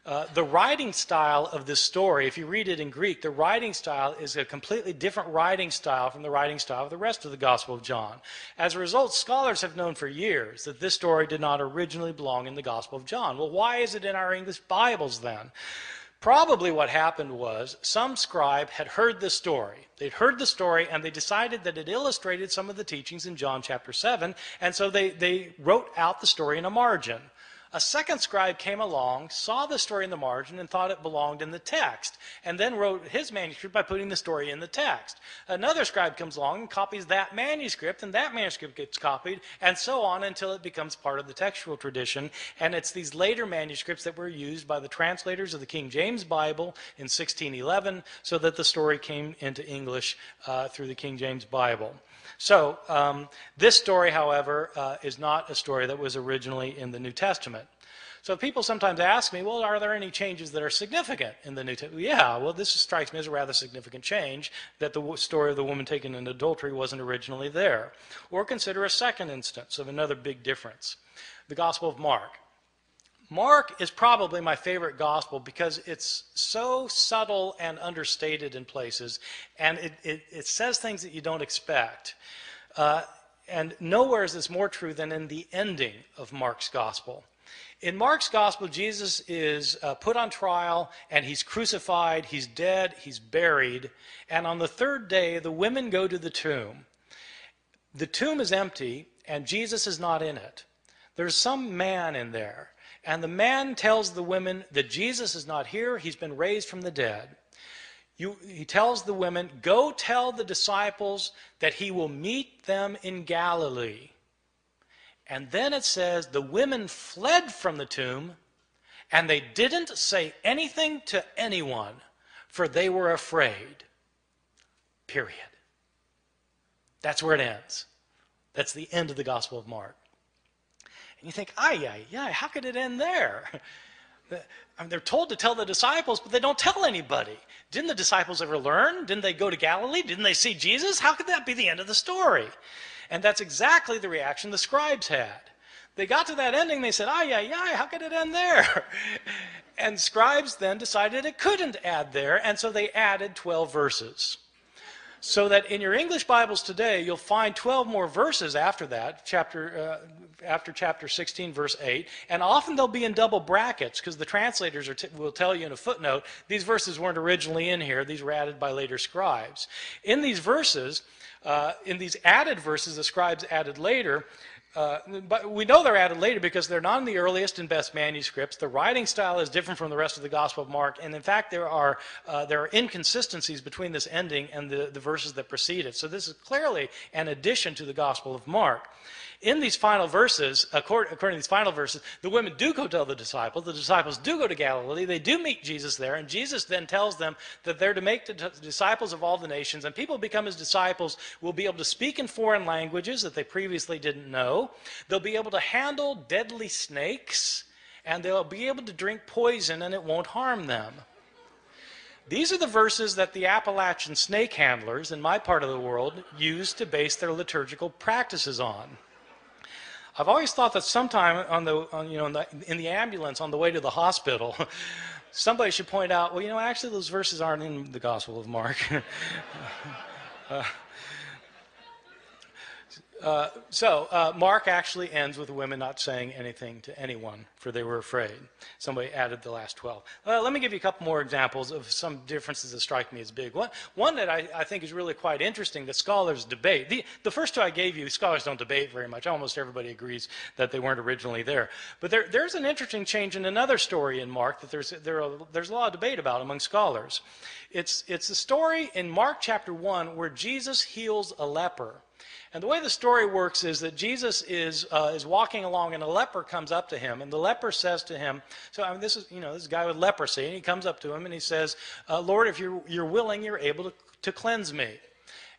Speaker 3: The writing style of this story, if you read it in Greek, the writing style is a completely different writing style from the writing style of the rest of the Gospel of John. As a result, scholars have known for years that this story did not originally belong in the Gospel of John. Well, why is it in our English Bibles then? Probably what happened was some scribe had heard this story. They'd heard the story and they decided that it illustrated some of the teachings in John chapter 7, and so they wrote out the story in a margin. A second scribe came along, saw the story in the margin, and thought it belonged in the text, and then wrote his manuscript by putting the story in the text. Another scribe comes along and copies that manuscript, and that manuscript gets copied, and so on until it becomes part of the textual tradition. And it's these later manuscripts that were used by the translators of the King James Bible in 1611, so that the story came into English through the King James Bible. So this story, however, is not a story that was originally in the New Testament. So people sometimes ask me, well, are there any changes that are significant in the New Testament? Yeah, well, this strikes me as a rather significant change, that the story of the woman taken in adultery wasn't originally there. Or consider a second instance of another big difference, the Gospel of Mark. Mark is probably my favorite gospel because it's so subtle and understated in places, and it says things that you don't expect. And nowhere is this more true than in the ending of Mark's gospel. In Mark's gospel, Jesus is put on trial, and he's crucified, he's dead, he's buried, and on the third day, the women go to the tomb. The tomb is empty, and Jesus is not in it. There's some man in there. And the man tells the women that Jesus is not here, he's been raised from the dead. He tells the women, go tell the disciples that he will meet them in Galilee. And then it says the women fled from the tomb, and they didn't say anything to anyone, for they were afraid. Period. That's where it ends. That's the end of the Gospel of Mark. And you think, how could it end there? I mean, they're told to tell the disciples, but they don't tell anybody. Didn't the disciples ever learn? Didn't they go to Galilee? Didn't they see Jesus? How could that be the end of the story? And that's exactly the reaction the scribes had. They got to that ending, they said, how could it end there? And scribes then decided it couldn't add there, and so they added 12 verses. So that in your English Bibles today, you'll find 12 more verses after that, after chapter 16, verse 8. And often they'll be in double brackets, because the translators will tell you in a footnote, these verses weren't originally in here, these were added by later scribes. In these verses, in these added verses the scribes added later, but we know they're added later because they're not in the earliest and best manuscripts. The writing style is different from the rest of the Gospel of Mark, and in fact there are inconsistencies between this ending and the verses that precede it. So this is clearly an addition to the Gospel of Mark. In these final verses, according to these final verses, the women do go tell the disciples do go to Galilee, they do meet Jesus there, and Jesus then tells them that they're to make the disciples of all the nations, and people become his disciples will be able to speak in foreign languages that they previously didn't know. They'll be able to handle deadly snakes, and they'll be able to drink poison and it won't harm them. These are the verses that the Appalachian snake handlers in my part of the world use to base their liturgical practices on. I've always thought that sometime in the ambulance on the way to the hospital, somebody should point out, well, actually those verses aren't in the Gospel of Mark. Mark actually ends with the women not saying anything to anyone, for they were afraid. Somebody added the last 12. Let me give you a couple more examples of some differences that strike me as big. One that I think is really quite interesting that scholars debate. The first two I gave you, scholars don't debate very much. Almost everybody agrees that they weren't originally there. But there's an interesting change in another story in Mark that there's a lot of debate about among scholars. It's a story in Mark chapter 1 where Jesus heals a leper. And the way the story works is that Jesus is walking along, and a leper comes up to him, and the leper says to him, this is this guy with leprosy, and he comes up to him and he says, Lord, if you're willing, you're able to cleanse me.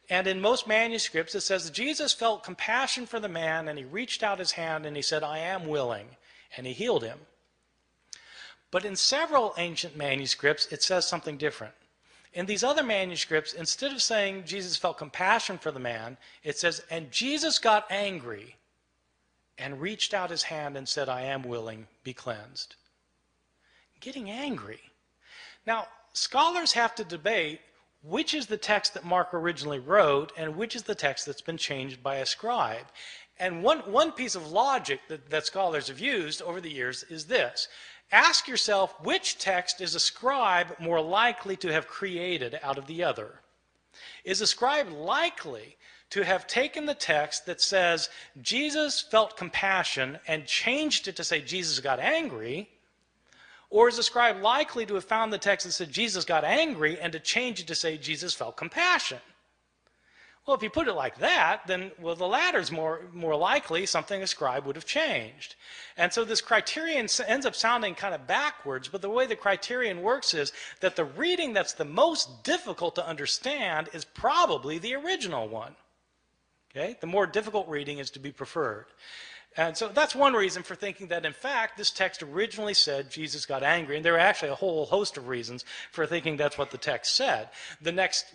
Speaker 3: And in most manuscripts it says that Jesus felt compassion for the man, and he reached out his hand and he said, I am willing, and he healed him. But in several ancient manuscripts it says something different. In these other manuscripts, instead of saying Jesus felt compassion for the man, it says, and Jesus got angry and reached out his hand and said, I am willing, be cleansed. getting angry. Now, scholars have to debate which is the text that Mark originally wrote and which is the text that's been changed by a scribe. And one piece of logic that scholars have used over the years is this. Ask yourself, which text is a scribe more likely to have created out of the other? Is a scribe likely to have taken the text that says Jesus felt compassion and changed it to say Jesus got angry? Or is the scribe likely to have found the text that said Jesus got angry and to change it to say Jesus felt compassion? Well, if you put it like that, then, well, the latter's more likely something a scribe would have changed. And so this criterion ends up sounding kind of backwards, but the way the criterion works is that the reading that's the most difficult to understand is probably the original one. Okay? The more difficult reading is to be preferred. And so that's one reason for thinking that, in fact, this text originally said Jesus got angry. And there are actually a whole host of reasons for thinking that's what the text said. The next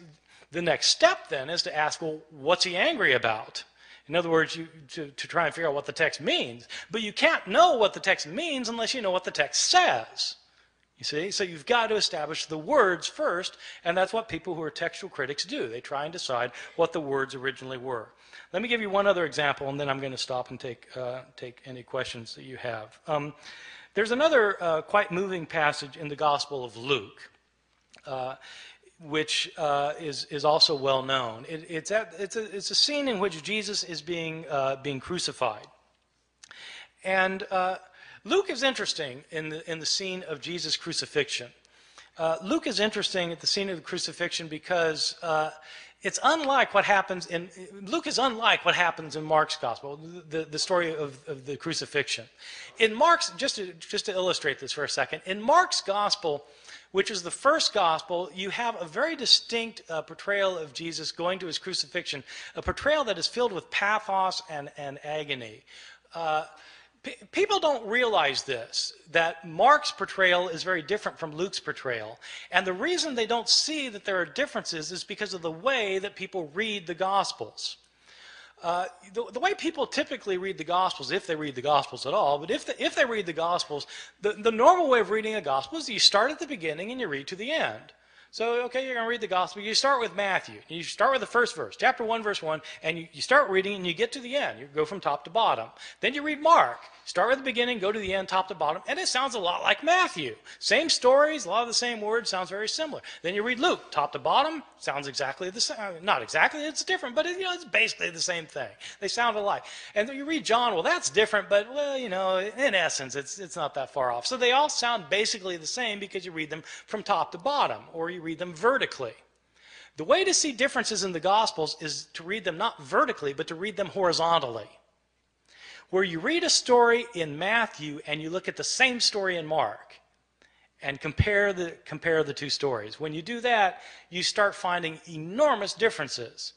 Speaker 3: step, then, is to ask, well, what's he angry about? In other words, to try and figure out what the text means. But you can't know what the text means unless you know what the text says. You see? So you've got to establish the words first, and that's what people who are textual critics do. They try and decide what the words originally were. Let me give you one other example, and then I'm going to stop and take any questions that you have. There's another quite moving passage in the Gospel of Luke, which is also well known. It's a scene in which Jesus is being crucified, and Luke is interesting in the scene of Jesus' crucifixion. Luke is interesting at the scene of the crucifixion because it's unlike what happens in Luke is unlike what happens in Mark's gospel, the story of the crucifixion. In Mark's, just to illustrate this for a second, in Mark's gospel, which is the first gospel, you have a very distinct portrayal of Jesus going to his crucifixion, a portrayal that is filled with pathos and agony. People don't realize this, that Mark's portrayal is very different from Luke's portrayal. And the reason they don't see that there are differences is because of the way that people read the Gospels. The way people typically read the Gospels, if they read the Gospels at all, but if they read the Gospels, the normal way of reading a Gospel is you start at the beginning and you read to the end. So, okay, you're going to read the Gospel. You start with Matthew. You start with the first verse, chapter 1, verse 1, and you start reading and you get to the end. You go from top to bottom. Then you read Mark. Start with the beginning, go to the end, top to bottom, and it sounds a lot like Matthew. Same stories, a lot of the same words, sounds very similar. Then you read Luke, top to bottom, sounds exactly the same. Not exactly, it's different, but it's basically the same thing. They sound alike. And then you read John, well, that's different, but, well, in essence, it's not that far off. So they all sound basically the same because you read them from top to bottom, or you read them vertically. The way to see differences in the Gospels is to read them not vertically, but to read them horizontally. Where you read a story in Matthew and you look at the same story in Mark and compare the two stories. When you do that, you start finding enormous differences.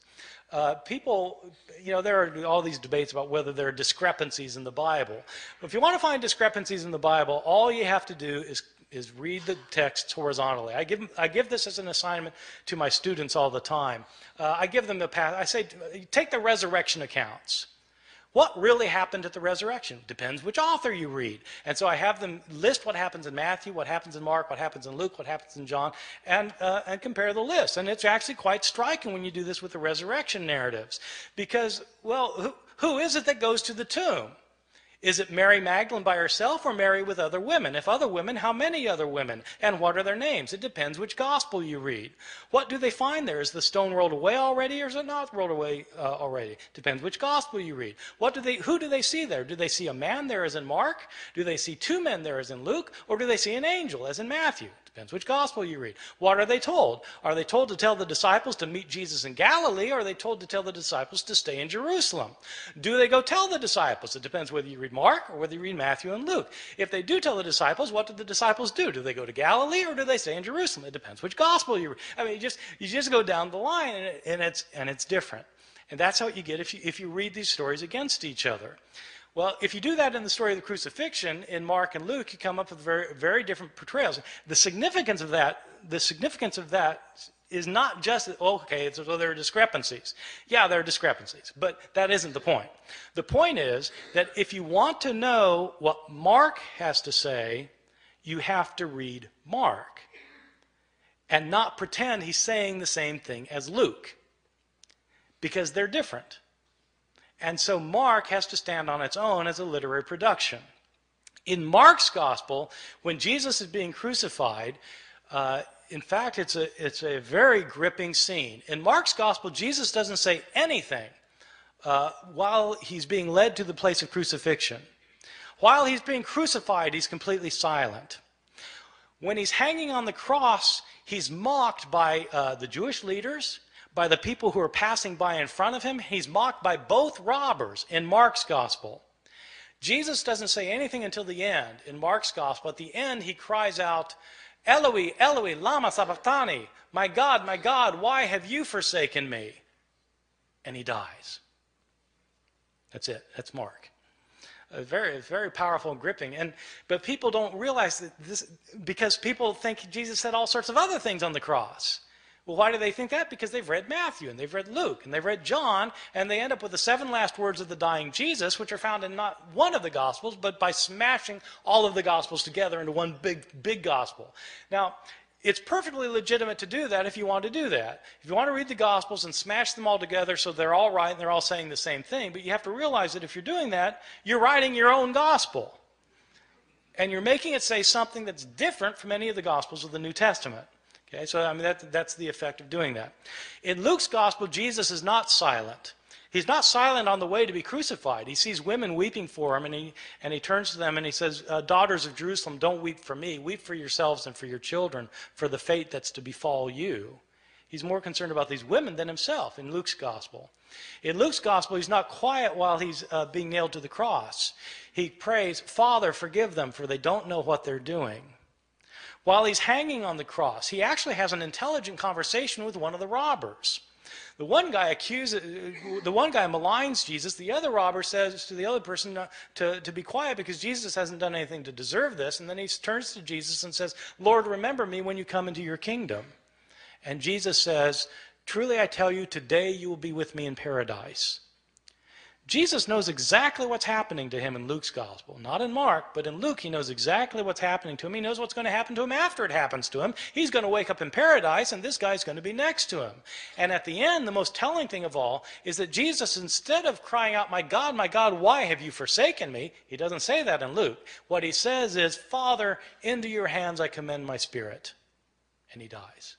Speaker 3: People, there are all these debates about whether there are discrepancies in the Bible. If you want to find discrepancies in the Bible, all you have to do is read the texts horizontally. I give this as an assignment to my students all the time. I give them I say, take the resurrection accounts. What really happened at the resurrection? Depends which author you read. And so I have them list what happens in Matthew, what happens in Mark, what happens in Luke, what happens in John, and compare the lists. And it's actually quite striking when you do this with the resurrection narratives. Because, well, who is it that goes to the tomb? Is it Mary Magdalene by herself or Mary with other women? If other women, how many other women? And what are their names? It depends which gospel you read. What do they find there? Is the stone rolled away already or is it not rolled away already? Depends which gospel you read. Who do they see there? Do they see a man there as in Mark? Do they see two men there as in Luke? Or do they see an angel as in Matthew? Depends which gospel you read. What are they told? Are they told to tell the disciples to meet Jesus in Galilee, or are they told to tell the disciples to stay in Jerusalem? Do they go tell the disciples? It depends whether you read Mark or whether you read Matthew and Luke. If they do tell the disciples, what do the disciples do? Do they go to Galilee or do they stay in Jerusalem? It depends which gospel you read. I mean, you just go down the line, and it's different. And that's how you get if you read these stories against each other. Well, if you do that in the story of the crucifixion in Mark and Luke, you come up with very, very different portrayals. The significance of that is not just, there are discrepancies. Yeah, there are discrepancies, but that isn't the point. The point is that if you want to know what Mark has to say, you have to read Mark and not pretend he's saying the same thing as Luke, because they're different. And so Mark has to stand on its own as a literary production. In Mark's gospel, when Jesus is being crucified, in fact, it's a very gripping scene. In Mark's gospel, Jesus doesn't say anything while he's being led to the place of crucifixion. While he's being crucified, he's completely silent. When he's hanging on the cross, he's mocked by the Jewish leaders, by the people who are passing by in front of him. He's mocked by both robbers in Mark's gospel. Jesus doesn't say anything until the end in Mark's gospel. At the end, he cries out, "Eloi, Eloi, lama sabachthani, my God, why have you forsaken me?" And he dies. That's it. That's Mark. Very, very powerful and gripping. But people don't realize that this, because people think Jesus said all sorts of other things on the cross. Well, why do they think that? Because they've read Matthew, and they've read Luke, and they've read John, and they end up with the 7 last words of the dying Jesus, which are found in not one of the Gospels, but by smashing all of the Gospels together into one big gospel. Now, it's perfectly legitimate to do that if you want to do that. If you want to read the Gospels and smash them all together so they're all right and they're all saying the same thing, but you have to realize that if you're doing that, you're writing your own Gospel. And you're making it say something that's different from any of the Gospels of the New Testament. Okay, so I mean that's the effect of doing that. In Luke's gospel, Jesus is not silent. He's not silent on the way to be crucified. He sees women weeping for him, and he turns to them and he says, "Daughters of Jerusalem, don't weep for me. Weep for yourselves and for your children, for the fate that's to befall you." He's more concerned about these women than himself in Luke's gospel. In Luke's gospel, he's not quiet while he's being nailed to the cross. He prays, "Father, forgive them, for they don't know what they're doing." While he's hanging on the cross, he actually has an intelligent conversation with one of the robbers. The one guy maligns Jesus. The other robber says to the other person to be quiet because Jesus hasn't done anything to deserve this. And then he turns to Jesus and says, "Lord, remember me when you come into your kingdom." And Jesus says, "Truly I tell you, today you will be with me in paradise." Jesus knows exactly what's happening to him in Luke's gospel. Not in Mark, but in Luke he knows exactly what's happening to him. He knows what's going to happen to him after it happens to him. He's going to wake up in paradise, and this guy's going to be next to him. And at the end, the most telling thing of all is that Jesus, instead of crying out, my God, why have you forsaken me?" He doesn't say that in Luke. What he says is, "Father, into your hands I commend my spirit." And he dies.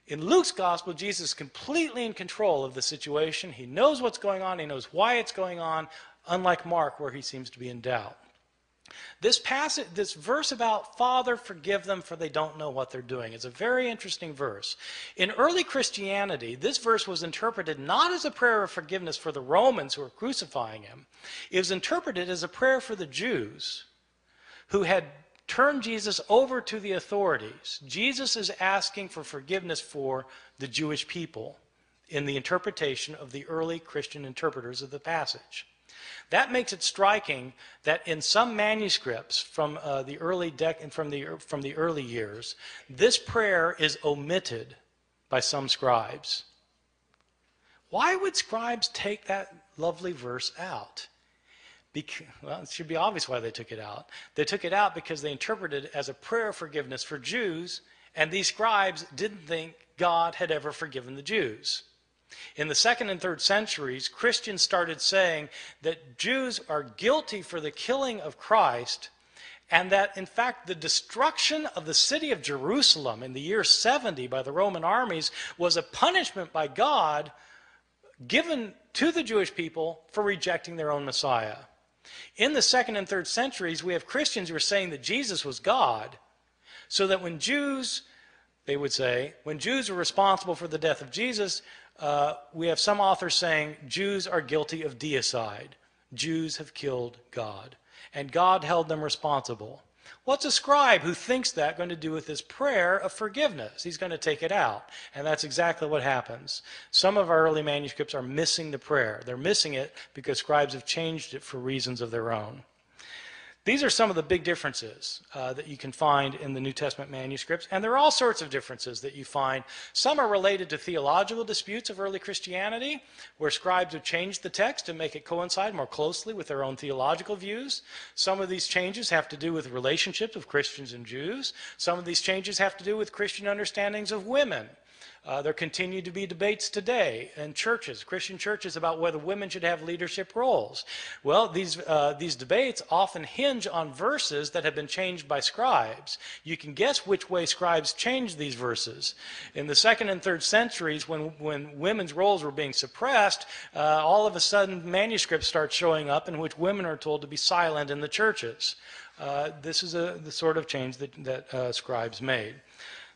Speaker 3: In Luke's gospel, Jesus is completely in control of the situation. He knows what's going on. He knows why it's going on, unlike Mark, where he seems to be in doubt. This verse about "Father, forgive them, for they don't know what they're doing" is a very interesting verse. In early Christianity, this verse was interpreted not as a prayer of forgiveness for the Romans who were crucifying him. It was interpreted as a prayer for the Jews who had turned Jesus over to the authorities. Jesus is asking for forgiveness for the Jewish people in the interpretation of the early Christian interpreters of the passage. That makes it striking that in some manuscripts from the early years, this prayer is omitted by some scribes. Why would scribes take that lovely verse out? Well, it should be obvious why they took it out. They took it out because they interpreted it as a prayer of forgiveness for Jews, and these scribes didn't think God had ever forgiven the Jews. In the 2nd and 3rd centuries, Christians started saying that Jews are guilty for the killing of Christ, and that, in fact, the destruction of the city of Jerusalem in the year 70 by the Roman armies was a punishment by God given to the Jewish people for rejecting their own Messiah. In the 2nd and 3rd centuries, we have Christians who are saying that Jesus was God, so that when Jews, they would say, when Jews were responsible for the death of Jesus, we have some authors saying Jews are guilty of deicide. Jews have killed God, and God held them responsible. What's a scribe who thinks that going to do with this prayer of forgiveness? He's going to take it out, and that's exactly what happens. Some of our early manuscripts are missing the prayer. They're missing it because scribes have changed it for reasons of their own. These are some of the big differences that you can find in the New Testament manuscripts, and there are all sorts of differences that you find. Some are related to theological disputes of early Christianity, where scribes have changed the text to make it coincide more closely with their own theological views. Some of these changes have to do with relationships of Christians and Jews. Some of these changes have to do with Christian understandings of women. There continue to be debates today in churches, Christian churches, about whether women should have leadership roles. Well, these debates often hinge on verses that have been changed by scribes. You can guess which way scribes changed these verses. In the 2nd and 3rd centuries, when women's roles were being suppressed, all of a sudden manuscripts start showing up in which women are told to be silent in the churches. This is the sort of change that scribes made.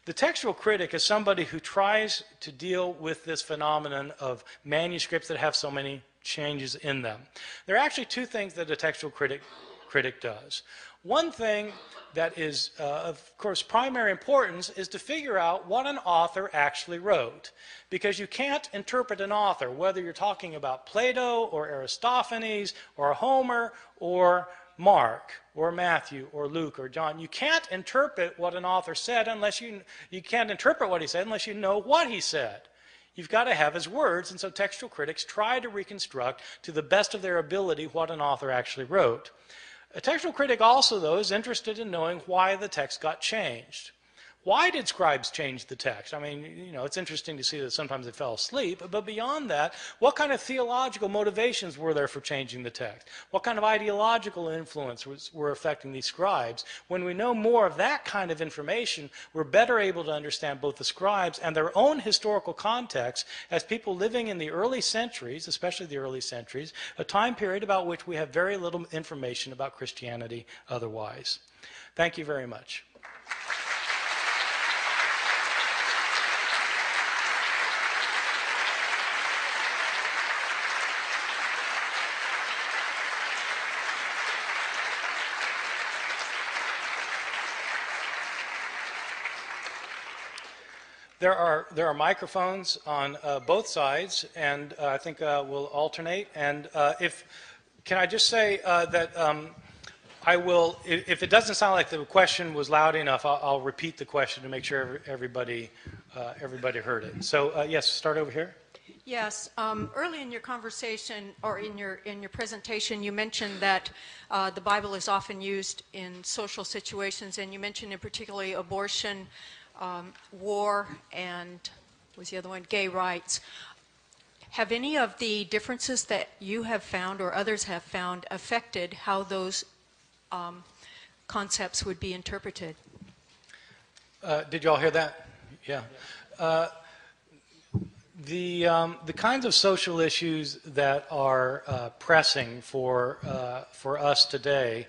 Speaker 3: The textual critic is somebody who tries to deal with this phenomenon of manuscripts that have so many changes in them. There are actually two things that a textual critic does. One thing that is, of course, primary importance is to figure out what an author actually wrote. Because you can't interpret an author, whether you're talking about Plato or Aristophanes or Homer or Mark or Matthew or Luke or John. You can't interpret what an author said unless you can't interpret what he said unless you know what he said. You've got to have his words, and so textual critics try to reconstruct to the best of their ability what an author actually wrote. A textual critic also, though, is interested in knowing why the text got changed. Why did scribes change the text? I mean, you know, it's interesting to see that sometimes they fell asleep, but beyond that, what kind of theological motivations were there for changing the text? What kind of ideological influence were affecting these scribes? When we know more of that kind of information, we're better able to understand both the scribes and their own historical context as people living in the early centuries, especially the early centuries, a time period about which we have very little information about Christianity otherwise. Thank you very much. There are microphones on both sides, and I think we'll alternate. And can I just say that I will, if it doesn't sound like the question was loud enough, I'll repeat the question to make sure everybody heard it. So yes, start over here.
Speaker 4: Yes. Early in your conversation or in your presentation, you mentioned that the Bible is often used in social situations, and you mentioned in particularly abortion, war, and what was the other one? Gay rights. Have any of the differences that you have found or others have found affected how those concepts would be interpreted?
Speaker 3: Did you all hear that? Yeah. The kinds of social issues that are pressing for us today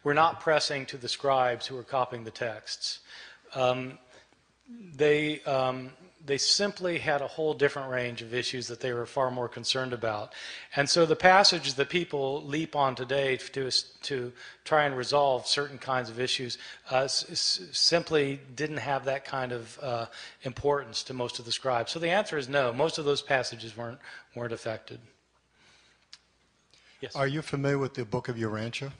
Speaker 3: were not pressing to the scribes who were copying the texts. They simply had a whole different range of issues that they were far more concerned about. And so the passages that people leap on today to try and resolve certain kinds of issues simply didn't have that kind of importance to most of the scribes. So the answer is no. Most of those passages weren't affected. Yes?
Speaker 5: Are you familiar with the book of Urantia?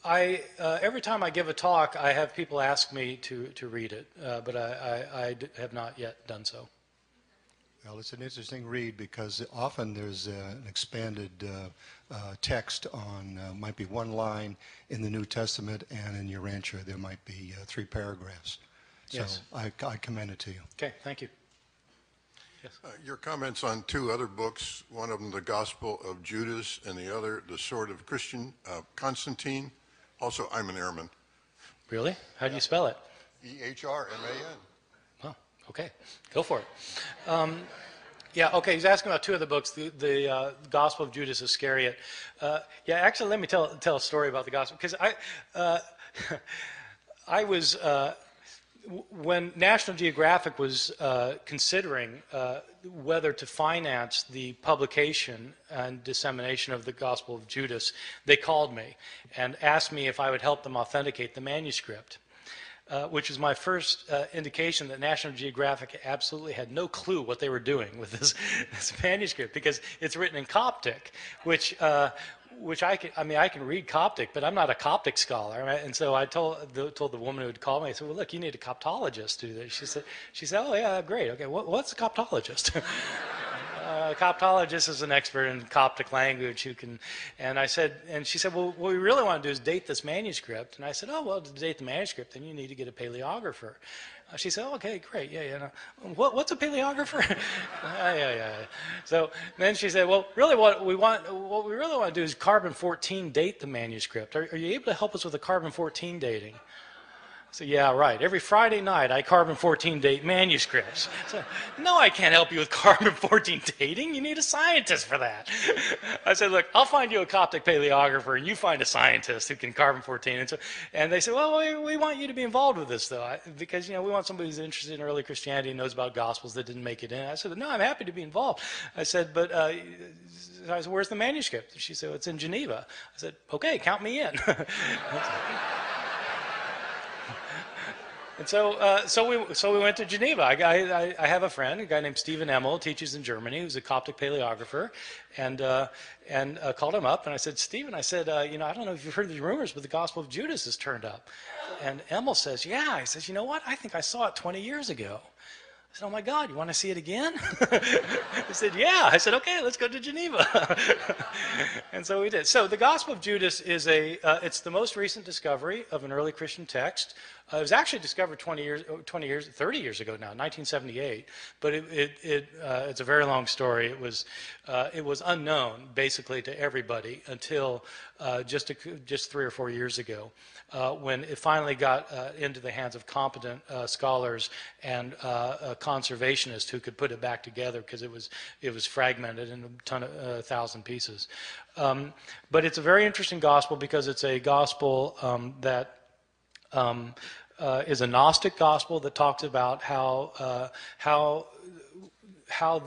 Speaker 3: Every time I give a talk, I have people ask me to read it, but I have not yet done so.
Speaker 5: Well, it's an interesting read because often there's an expanded text on, might be one line in the New Testament, and in Urantia there might be 3 paragraphs. So
Speaker 3: Yes.
Speaker 5: I commend it to you.
Speaker 3: Okay, thank you. Yes.
Speaker 6: Your comments on 2 other books, one of them, The Gospel of Judas, and the other, The Sword of Christian, Constantine. Also, I'm an airman.
Speaker 3: Really? How do you spell it?
Speaker 6: E-H-R-M-A-N.
Speaker 3: Oh, okay. Go for it. Yeah, okay, he's asking about 2 of the books, the Gospel of Judas Iscariot. Yeah, actually, let me tell a story about the Gospel, because I was, when National Geographic was considering whether to finance the publication and dissemination of the Gospel of Judas, they called me and asked me if I would help them authenticate the manuscript, which was my first indication that National Geographic absolutely had no clue what they were doing with this manuscript, because it's written in Coptic, which which I can read Coptic, but I'm not a Coptic scholar. Right? And so I told the woman who would call me, I said, well, look, you need a Coptologist to do this. She said, oh yeah, great. Okay, what's a Coptologist? A Coptologist is an expert in Coptic language who can, and she said, well, what we really want to do is date this manuscript. And I said, oh, well, to date the manuscript, then you need to get a paleographer. She said, oh, okay, great, yeah. No. What's a paleographer? Yeah. So then she said, well, really what we really want to do is carbon-14 date the manuscript. Are you able to help us with the carbon-14 dating? So yeah, right. Every Friday night, I carbon-14 date manuscripts. So, no, I can't help you with carbon-14 dating. You need a scientist for that. I said, look, I'll find you a Coptic paleographer, and you find a scientist who can carbon-14. And they said, well, we want you to be involved with this, though, because we want somebody who's interested in early Christianity and knows about Gospels that didn't make it in. I said, no, I'm happy to be involved. I said, but where's the manuscript? She said, well, it's in Geneva. I said, okay, count me in. And so we went to Geneva. I have a friend, a guy named Stephen Emmel, teaches in Germany, who's a Coptic paleographer, and called him up. And I said, Stephen, I don't know if you've heard these rumors, but the Gospel of Judas has turned up. And Emmel says, yeah. He says, you know what? I think I saw it 20 years ago. I said, oh my God, you want to see it again? He said, yeah. I said, okay, let's go to Geneva. And so we did. So the Gospel of Judas is it's the most recent discovery of an early Christian text. It was actually discovered 30 years ago now, 1978. But it's a very long story. It was unknown basically to everybody until just 3 or 4 years ago, when it finally got into the hands of competent scholars and conservationists who could put it back together, because it was fragmented in 1,000 pieces. But it's a very interesting gospel because it's a gospel that is a Gnostic gospel that talks about how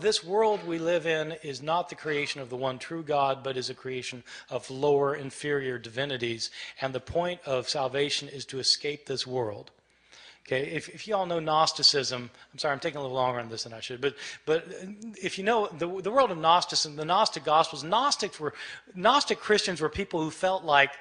Speaker 3: this world we live in is not the creation of the one true God, but is a creation of lower, inferior divinities. And the point of salvation is to escape this world. Okay, if you all know Gnosticism, I'm sorry, I'm taking a little longer on this than I should, but if you know the world of Gnosticism, the Gnostic Gospels, Gnostic Christians were people who felt like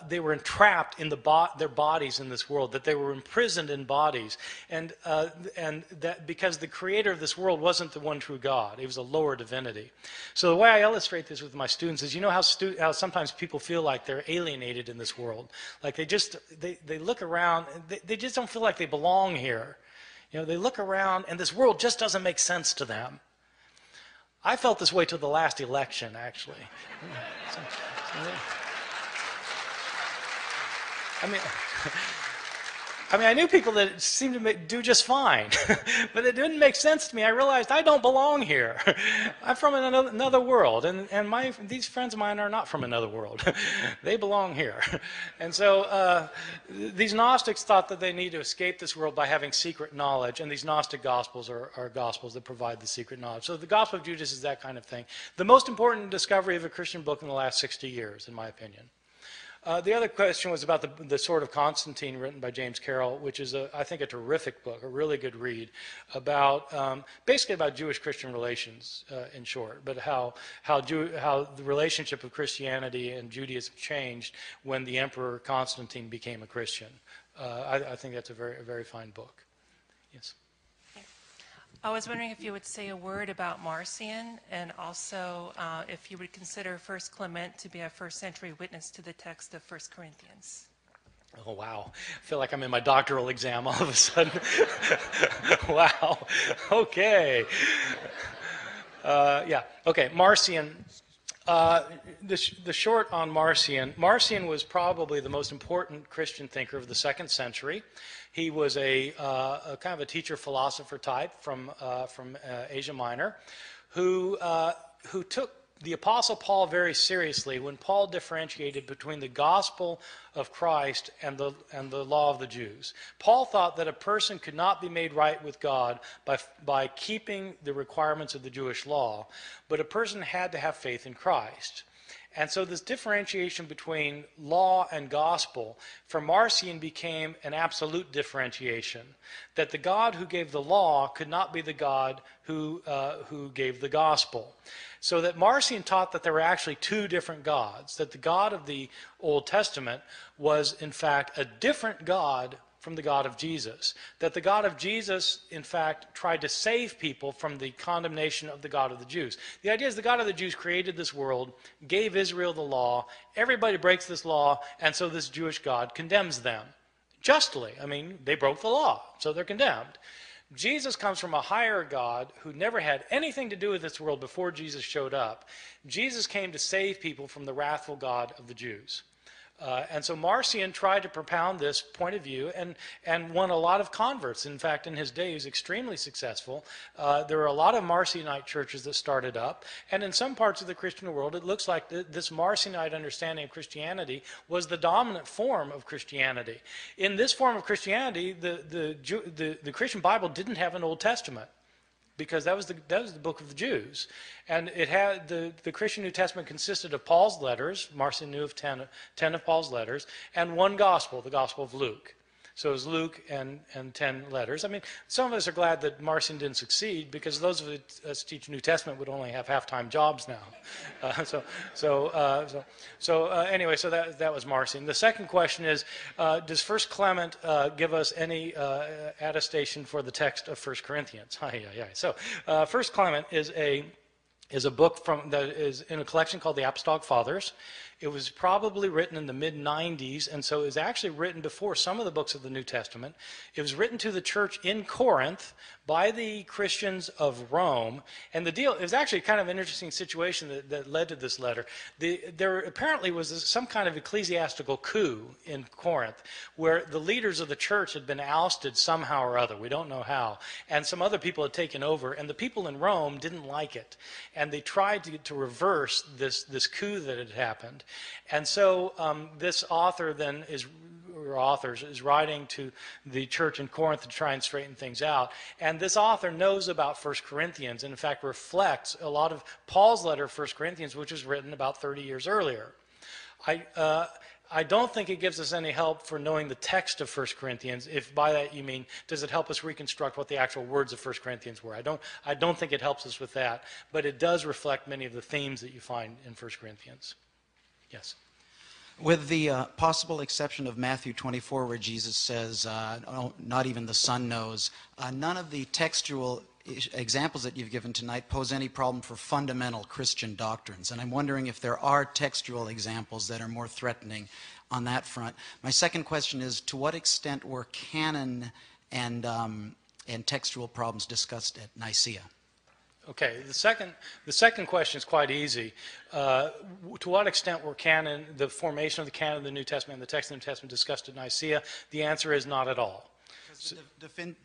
Speaker 3: they were entrapped in their bodies in this world, that they were imprisoned in bodies, and that because the creator of this world wasn't the one true God, it was a lower divinity. So the way I illustrate this with my students is, you know how sometimes people feel like they're alienated in this world, like they look around, they just don't feel like they belong here. They look around and this world just doesn't make sense to them. I felt this way till the last election, actually. I knew people that seemed to do just fine, but it didn't make sense to me. I realized I don't belong here. I'm from another world, and these friends of mine are not from another world. They belong here. And so these Gnostics thought that they need to escape this world by having secret knowledge, and these Gnostic Gospels are Gospels that provide the secret knowledge. So the Gospel of Judas is that kind of thing. The most important discovery of a Christian book in the last 60 years, in my opinion. The other question was about the Sword of Constantine, written by James Carroll, which is, I think, a terrific book, a really good read, basically about Jewish-Christian relations, in short, but how the relationship of Christianity and Judaism changed when the Emperor Constantine became a Christian. I think that's a very, very fine book. Yes.
Speaker 7: I was wondering if you would say a word about Marcion, and also if you would consider 1 Clement to be a first-century witness to the text of 1 Corinthians.
Speaker 3: Oh, wow. I feel like I'm in my doctoral exam all of a sudden. Wow. Okay. Yeah. Okay. Marcion. The short on Marcion. Marcion was probably the most important Christian thinker of the 2nd century. He was a kind of a teacher-philosopher type from Asia Minor, who took the Apostle Paul very seriously when Paul differentiated between the gospel of Christ and the law of the Jews. Paul thought that a person could not be made right with God by keeping the requirements of the Jewish law, but a person had to have faith in Christ. And so this differentiation between law and gospel for Marcion became an absolute differentiation, that the God who gave the law could not be the God who gave the gospel. So that Marcion taught that there were actually two different gods, that the God of the Old Testament was in fact a different God from the God of Jesus. That the God of Jesus, in fact, tried to save people from the condemnation of the God of the Jews. The idea is the God of the Jews created this world, gave Israel the law, everybody breaks this law, and so this Jewish God condemns them. Justly. I mean, they broke the law, so they're condemned. Jesus comes from a higher God who never had anything to do with this world before Jesus showed up. Jesus came to save people from the wrathful God of the Jews. And so Marcion tried to propound this point of view and won a lot of converts. In fact, in his day, he was extremely successful. There were a lot of Marcionite churches that started up. And in some parts of the Christian world, it looks like this Marcionite understanding of Christianity was the dominant form of Christianity. In this form of Christianity, the Christian Bible didn't have an Old Testament, because that was the book of the Jews. And it had the Christian New Testament consisted of Paul's letters. Marcion knew of 10 of Paul's letters, and one gospel, the Gospel of Luke. So it was Luke and 10 letters. I mean, some of us are glad that Marcion didn't succeed, because those of us who teach New Testament would only have half-time jobs now. Anyway, so that was Marcion. The second question is, does 1 Clement give us any attestation for the text of 1 Corinthians? So 1 Clement is a book that is in a collection called the Apostolic Fathers. It was probably written in the mid-90s, and so it was actually written before some of the books of the New Testament. It was written to the church in Corinth by the Christians of Rome. And it was actually kind of an interesting situation that led to this letter. There apparently was some kind of ecclesiastical coup in Corinth, where the leaders of the church had been ousted somehow or other. We don't know how. And some other people had taken over, and the people in Rome didn't like it. And they tried to reverse this coup that had happened. And so this author then is writing to the church in Corinth to try and straighten things out. And this author knows about 1 Corinthians, and in fact reflects a lot of Paul's letter of 1 Corinthians, which was written about 30 years earlier. I don't think it gives us any help for knowing the text of 1 Corinthians, if by that you mean, does it help us reconstruct what the actual words of 1 Corinthians were? I don't think it helps us with that, but it does reflect many of the themes that you find in 1 Corinthians. Yes.
Speaker 8: With the possible exception of Matthew 24, where Jesus says, not even the Son knows, none of the textual examples that you've given tonight pose any problem for fundamental Christian doctrines. And I'm wondering if there are textual examples that are more threatening on that front. My second question is, to what extent were canon and textual problems discussed at Nicaea?
Speaker 3: Okay, the second question is quite easy. To what extent were the formation of the canon of the New Testament and the text of the New Testament discussed at Nicaea? The answer is not at all.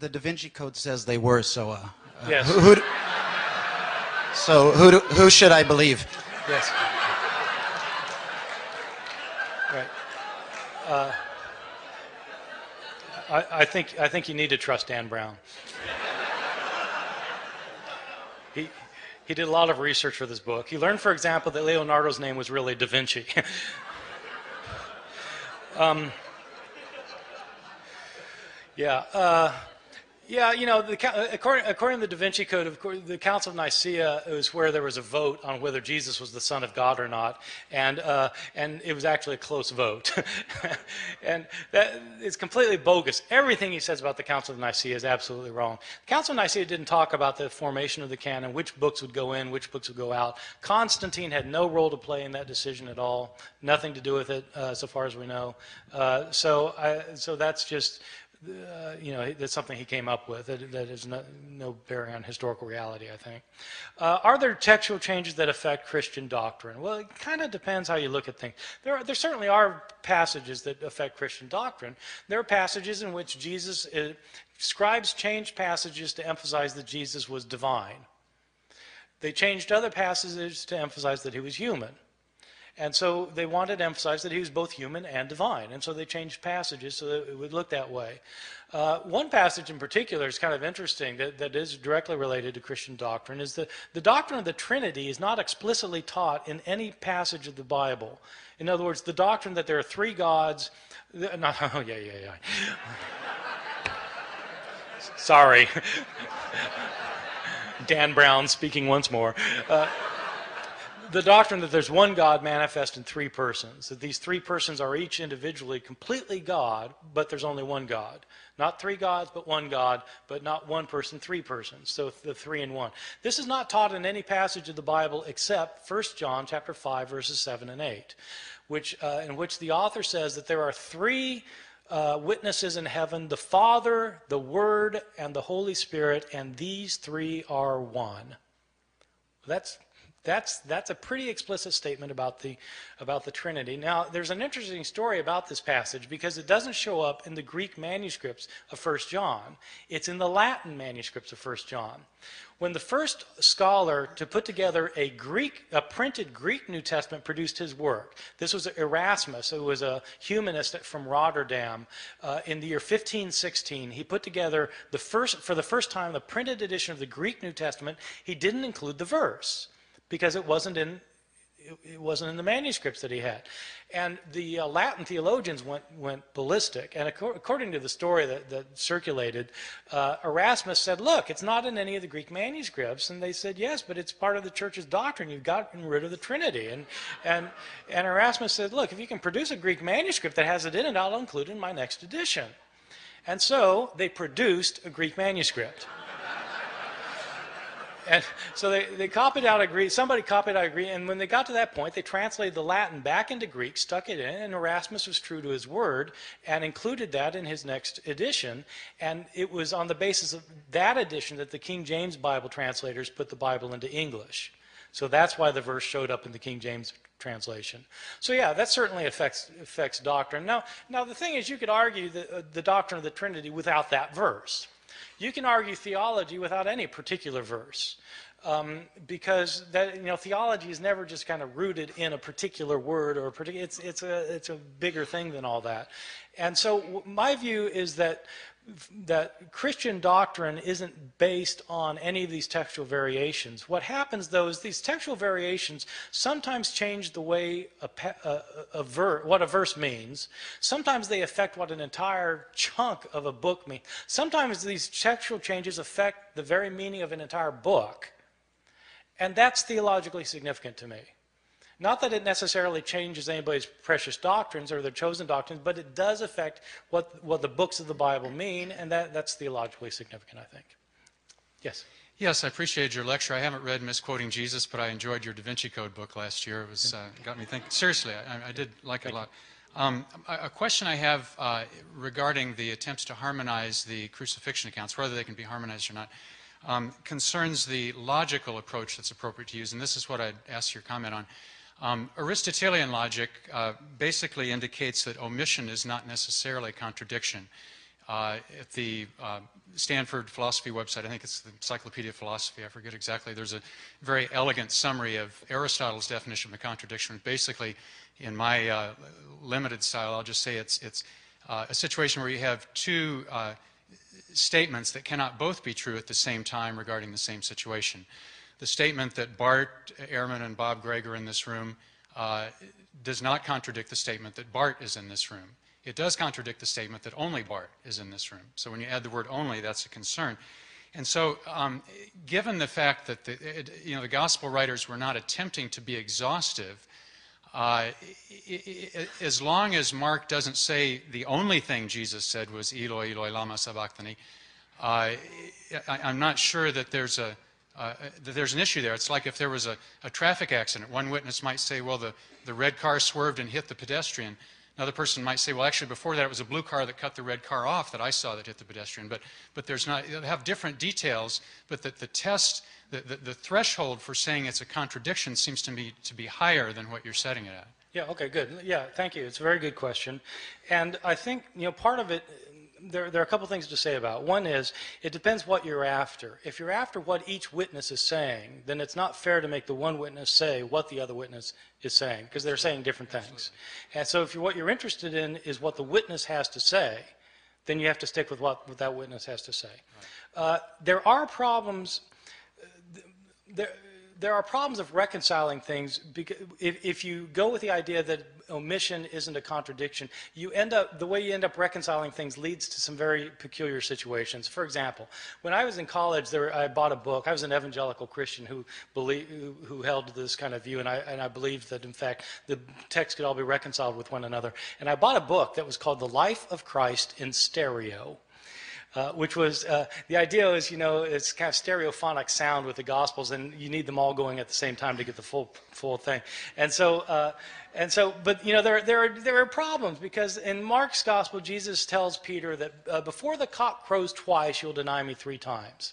Speaker 8: The Da Vinci Code says they were, so
Speaker 3: yes.
Speaker 8: Who should I believe?
Speaker 3: Yes. Right. I think you need to trust Dan Brown. He did a lot of research for this book. He learned, for example, that Leonardo's name was really Da Vinci. Yeah, you know, according to the Da Vinci Code, of course, the Council of Nicaea was where there was a vote on whether Jesus was the Son of God or not, and it was actually a close vote. And that is completely bogus. Everything he says about the Council of Nicaea is absolutely wrong. The Council of Nicaea didn't talk about the formation of the canon, which books would go in, which books would go out. Constantine had no role to play in that decision at all, nothing to do with it, so far as we know. So that's just... that's something he came up with. That is no bearing on historical reality, I think. Are there textual changes that affect Christian doctrine? Well, it kind of depends how you look at things. There certainly are passages that affect Christian doctrine. There are passages in which scribes changed passages to emphasize that Jesus was divine. They changed other passages to emphasize that he was human. And so they wanted to emphasize that he was both human and divine. And so they changed passages so that it would look that way. One passage in particular is kind of interesting that is directly related to Christian doctrine, is that the doctrine of the Trinity is not explicitly taught in any passage of the Bible. In other words, the doctrine that there are three gods, Sorry. Dan Brown speaking once more. The doctrine that there's one God manifest in three persons, that these three persons are each individually completely God, but there's only one God. Not three gods, but one God, but not one person, three persons. So the three in one. This is not taught in any passage of the Bible except 1 John chapter 5, verses 7 and 8, in which the author says that there are three witnesses in heaven, the Father, the Word, and the Holy Spirit, and these three are one. That's a pretty explicit statement about the Trinity. Now, there's an interesting story about this passage because it doesn't show up in the Greek manuscripts of 1 John. It's in the Latin manuscripts of 1 John. When the first scholar to put together a printed Greek New Testament produced his work, this was Erasmus, who was a humanist from Rotterdam. In the year 1516, he put together for the first time the printed edition of the Greek New Testament. He didn't include the verse, because it wasn't in the manuscripts that he had. And the Latin theologians went ballistic. And according to the story that circulated, Erasmus said, look, it's not in any of the Greek manuscripts. And they said, yes, but it's part of the church's doctrine. You've gotten rid of the Trinity. And Erasmus said, look, if you can produce a Greek manuscript that has it in it, I'll include it in my next edition. And so they produced a Greek manuscript. And so they copied out a Greek, somebody copied out a Greek, and when they got to that point, they translated the Latin back into Greek, stuck it in, and Erasmus was true to his word and included that in his next edition. And it was on the basis of that edition that the King James Bible translators put the Bible into English. So that's why the verse showed up in the King James translation. So yeah, that certainly affects doctrine. Now the thing is, you could argue the doctrine of the Trinity without that verse. You can argue theology without any particular verse, because theology is never just kind of rooted in a particular word or it's a bigger thing than all that. And so my view is that Christian doctrine isn't based on any of these textual variations. What happens, though, is these textual variations sometimes change the way what a verse means. Sometimes they affect what an entire chunk of a book means. Sometimes these textual changes affect the very meaning of an entire book. And that's theologically significant to me. Not that it necessarily changes anybody's precious doctrines or their chosen doctrines, but it does affect what the books of the Bible mean, and that's theologically significant, I think. Yes?
Speaker 9: Yes, I appreciated your lecture. I haven't read Misquoting Jesus, but I enjoyed your Da Vinci Code book last year. It was got me thinking. Seriously, I did like it a lot. A question I have regarding the attempts to harmonize the crucifixion accounts, whether they can be harmonized or not, concerns the logical approach that's appropriate to use, and this is what I'd ask your comment on. Aristotelian logic basically indicates that omission is not necessarily a contradiction. At the Stanford philosophy website, I think it's the Encyclopedia of Philosophy, I forget exactly, there's a very elegant summary of Aristotle's definition of a contradiction. Basically, in my limited style, I'll just say it's a situation where you have two statements that cannot both be true at the same time regarding the same situation. The statement that Bart Ehrman and Bob Gregg are in this room does not contradict the statement that Bart is in this room. It does contradict the statement that only Bart is in this room. So when you add the word only, that's a concern. And so given the fact that the gospel writers were not attempting to be exhaustive, as long as Mark doesn't say the only thing Jesus said was Eloi, Eloi, lama sabachthani, I'm not sure that there's an issue there. It's like if there was a traffic accident. One witness might say, well, the red car swerved and hit the pedestrian. Another person might say, well, actually, before that, it was a blue car that cut the red car off that I saw that hit the pedestrian. But there's not, they have different details, but the test, the threshold for saying it's a contradiction seems to me to be higher than what you're setting it at.
Speaker 3: Yeah, okay, good. Yeah, thank you. It's a very good question. And I think, part of it, there are a couple things to say about it. One is, it depends what you're after. If you're after what each witness is saying, then it's not fair to make the one witness say what the other witness is saying, because they're saying different things. And so if what you're interested in is what the witness has to say, then you have to stick with what that witness has to say. Right. There are problems. There are problems of reconciling things, because if you go with the idea that omission isn't a contradiction, the way you end up reconciling things leads to some very peculiar situations. For example, when I was in college, I bought a book. I was an evangelical Christian who held this kind of view, and I believed that, in fact, the texts could all be reconciled with one another. And I bought a book that was called The Life of Christ in Stereo. Which was, the idea is, it's kind of stereophonic sound with the Gospels, and you need them all going at the same time to get the full thing. But there are problems, because in Mark's Gospel, Jesus tells Peter that before the cock crows twice, you'll deny me 3 times.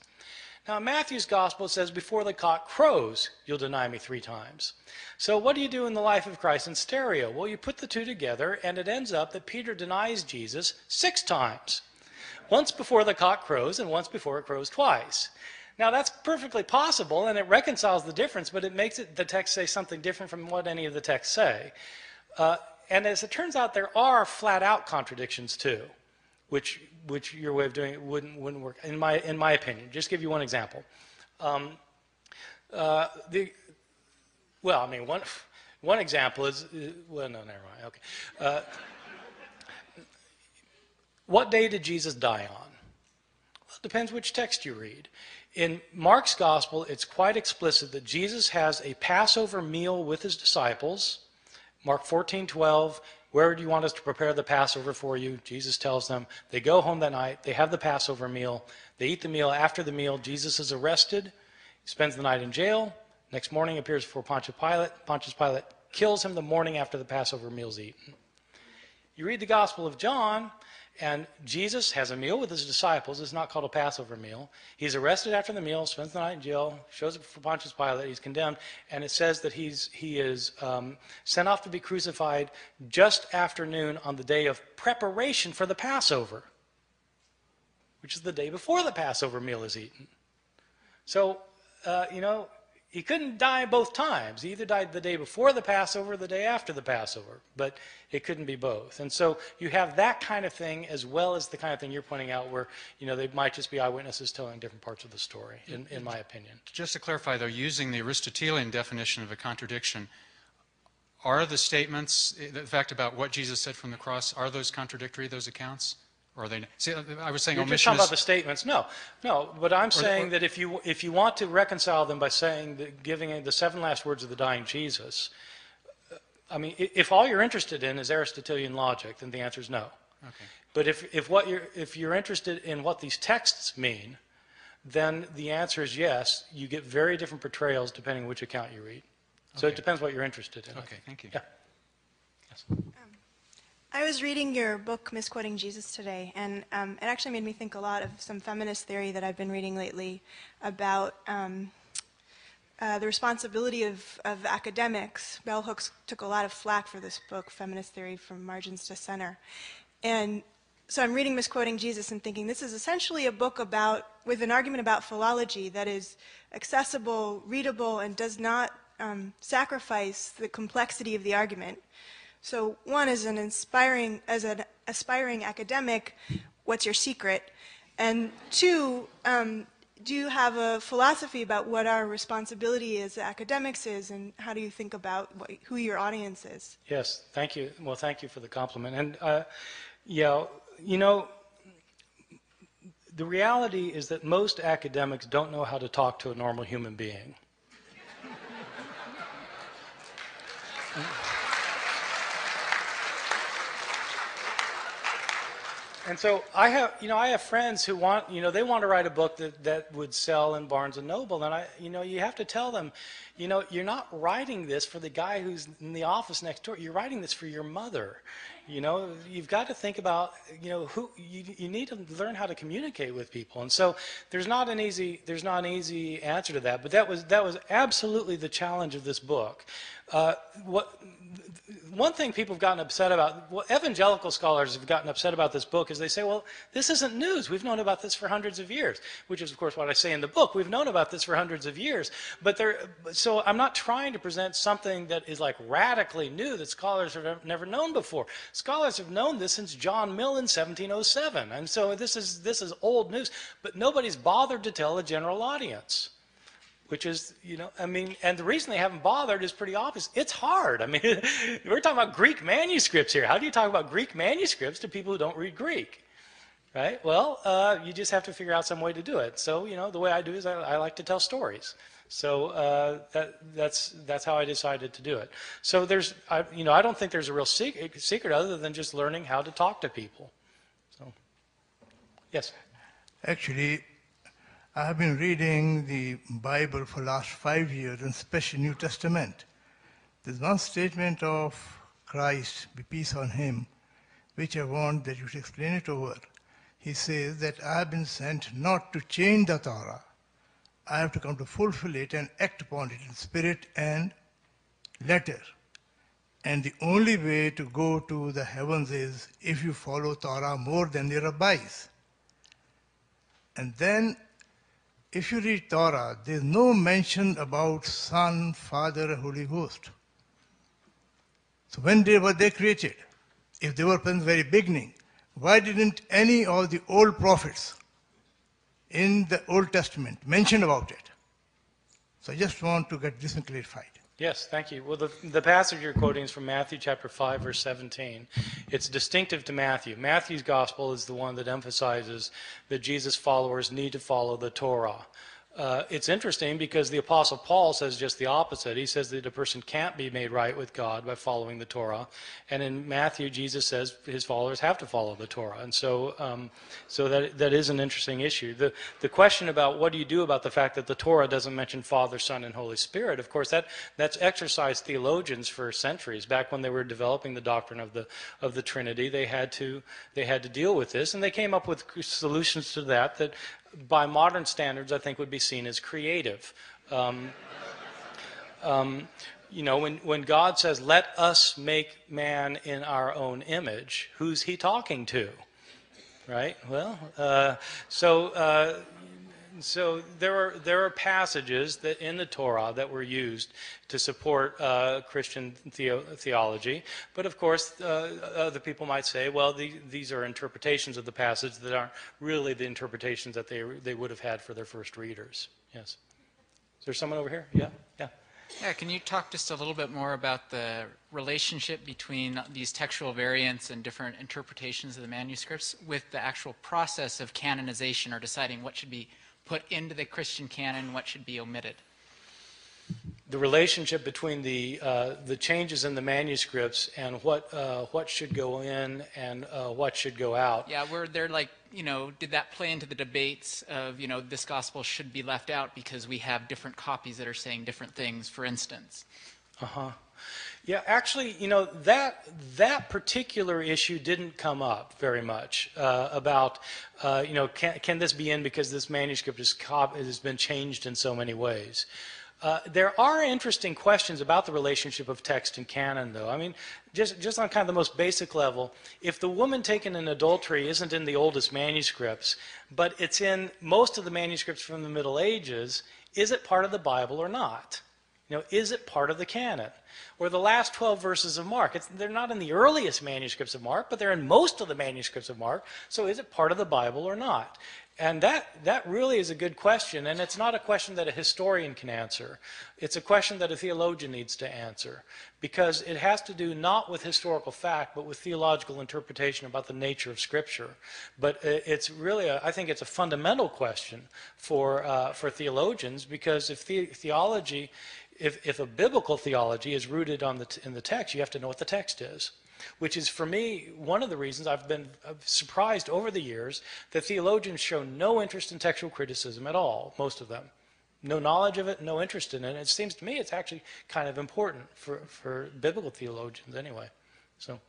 Speaker 3: Now, in Matthew's Gospel, it says, before the cock crows, you'll deny me 3 times. So what do you do in the life of Christ in stereo? Well, you put the two together, and it ends up that Peter denies Jesus 6 times. Once before the cock crows and once before it crows twice. Now, that's perfectly possible, and it reconciles the difference, but it makes the text say something different from what any of the texts say. And as it turns out, there are flat-out contradictions, too, which your way of doing it wouldn't work, in my opinion. Just give you one example. One example is, well, no, never mind, okay. What day did Jesus die on? Well, it depends which text you read. In Mark's Gospel, it's quite explicit that Jesus has a Passover meal with his disciples. Mark 14:12, where do you want us to prepare the Passover for you? Jesus tells them. They go home that night. They have the Passover meal. They eat the meal. After the meal, Jesus is arrested. He spends the night in jail. Next morning, appears before Pontius Pilate. Pontius Pilate kills him the morning after the Passover meal is eaten. You read the Gospel of John, and Jesus has a meal with his disciples. It's not called a Passover meal. He's arrested after the meal, spends the night in jail, shows up for Pontius Pilate, he's condemned, and it says that he is sent off to be crucified just after noon on the day of preparation for the Passover, which is the day before the Passover meal is eaten. So, he couldn't die both times. He either died the day before the Passover or the day after the Passover, but it couldn't be both. And so you have that kind of thing, as well as the kind of thing you're pointing out where, they might just be eyewitnesses telling different parts of the story, in my opinion.
Speaker 9: Just to clarify, though, using the Aristotelian definition of a contradiction, are the statements, the fact about what Jesus said from the cross, are those contradictory, those accounts? Or are they? See, I was saying
Speaker 3: You're
Speaker 9: omission
Speaker 3: just talking
Speaker 9: is...
Speaker 3: about the statements. No. But I'm saying that if you want to reconcile them by saying that giving the 7 last words of the dying Jesus, if all you're interested in is Aristotelian logic, then the answer is no.
Speaker 9: Okay.
Speaker 3: But if you're interested in what these texts mean, then the answer is yes. You get very different portrayals depending on which account you read. So
Speaker 9: Okay.
Speaker 3: it depends what you're interested in.
Speaker 9: Okay, thank you.
Speaker 3: Yeah. Yes.
Speaker 10: I was reading your book, Misquoting Jesus, today, and it actually made me think a lot of some feminist theory that I've been reading lately about the responsibility of academics. Bell Hooks took a lot of flack for this book, Feminist Theory from Margins to Center. And so I'm reading Misquoting Jesus and thinking this is essentially a book with an argument about philology that is accessible, readable, and does not sacrifice the complexity of the argument. So one, as an aspiring academic, what's your secret? And 2, do you have a philosophy about what our responsibility as academics is, and how do you think about who your audience is?
Speaker 3: Yes, thank you. Well, thank you for the compliment. And, the reality is that most academics don't know how to talk to a normal human being. And so I have friends who want, they want to write a book that would sell in Barnes and Noble, and you have to tell them, you're not writing this for the guy who's in the office next door. You're writing this for your mother. You know, you've got to think about, you know, who you need to learn how to communicate with people. And so there's not an easy answer to that, but that was absolutely the challenge of this book. One thing people have gotten upset about, evangelical scholars have gotten upset about this book, is they say, well, this isn't news. We've known about this for hundreds of years, which is, of course, what I say in the book. We've known about this for hundreds of years. So I'm not trying to present something that is like radically new that scholars have never known before. Scholars have known this since John Mill in 1707. And so this is old news, but nobody's bothered to tell the general audience. Which is, you know, I mean, and the reason they haven't bothered is pretty obvious. It's hard. I mean, we're talking about Greek manuscripts here. How do you talk about Greek manuscripts to people who don't read Greek? Right? Well, you just have to figure out some way to do it. So, you know, the way I do is I like to tell stories. So that's how I decided to do it. So I don't think there's a real secret other than just learning how to talk to people. So, yes.
Speaker 11: Actually, I have been reading the Bible for the last 5 years, and especially New Testament. There's one statement of Christ, be peace on him, which I want that you should explain it over. He says that I have been sent not to change the Torah. I have to come to fulfill it and act upon it in spirit and letter. And the only way to go to the heavens is if you follow Torah more than the rabbis. And then if you read Torah, there's no mention about Son, Father, Holy Ghost. So when were they created? If they were from the very beginning, why didn't any of the old prophets in the Old Testament mention about it? So I just want to get this clarified.
Speaker 3: Yes, thank you. Well, the passage you're quoting is from Matthew chapter 5, verse 17. It's distinctive to Matthew. Matthew's gospel is the one that emphasizes that Jesus' followers need to follow the Torah. It's interesting because the Apostle Paul says just the opposite. He says that a person can't be made right with God by following the Torah. And in Matthew, Jesus says his followers have to follow the Torah. And so that is an interesting issue. The question about what do you do about the fact that the Torah doesn't mention Father, Son, and Holy Spirit, of course, that's exercised theologians for centuries. Back when they were developing the doctrine of the Trinity, they had to deal with this. And they came up with solutions to that by modern standards, I think would be seen as creative. You know, when God says, let us make man in our own image, who's he talking to? Right? Well, so there are passages that in the Torah that were used to support Christian theology, but of course other people might say, well, these are interpretations of the passage that aren't really the interpretations that they would have had for their first readers. Yes. Is there someone over here? Yeah.
Speaker 12: Yeah, can you talk just a little bit more about the relationship between these textual variants and different interpretations of the manuscripts with the actual process of canonization or deciding what should be put into the Christian canon, what should be omitted?
Speaker 3: The relationship between the changes in the manuscripts and what should go in and what should go out.
Speaker 12: Yeah, where they're like, you know, did that play into the debates of, you know, this gospel should be left out because we have different copies that are saying different things, for instance?
Speaker 3: Yeah, actually, you know, that particular issue didn't come up very much about, you know, can this be in because this manuscript has been changed in so many ways. There are interesting questions about the relationship of text and canon, though. I mean, just on kind of the most basic level, if the woman taken in adultery isn't in the oldest manuscripts, but it's in most of the manuscripts from the Middle Ages, is it part of the Bible or not? You know, is it part of the canon? Or the last 12 verses of Mark. They're not in the earliest manuscripts of Mark, but they're in most of the manuscripts of Mark. So is it part of the Bible or not? And that really is a good question, and it's not a question that a historian can answer. It's a question that a theologian needs to answer, because it has to do not with historical fact, but with theological interpretation about the nature of Scripture. But it's really, I think it's a fundamental question for theologians, because if theology, if a biblical theology is rooted in the text, you have to know what the text is. Which is, for me, one of the reasons I've been surprised over the years that theologians show no interest in textual criticism at all, most of them. No knowledge of it, no interest in it. And it seems to me it's actually kind of important for biblical theologians anyway. So,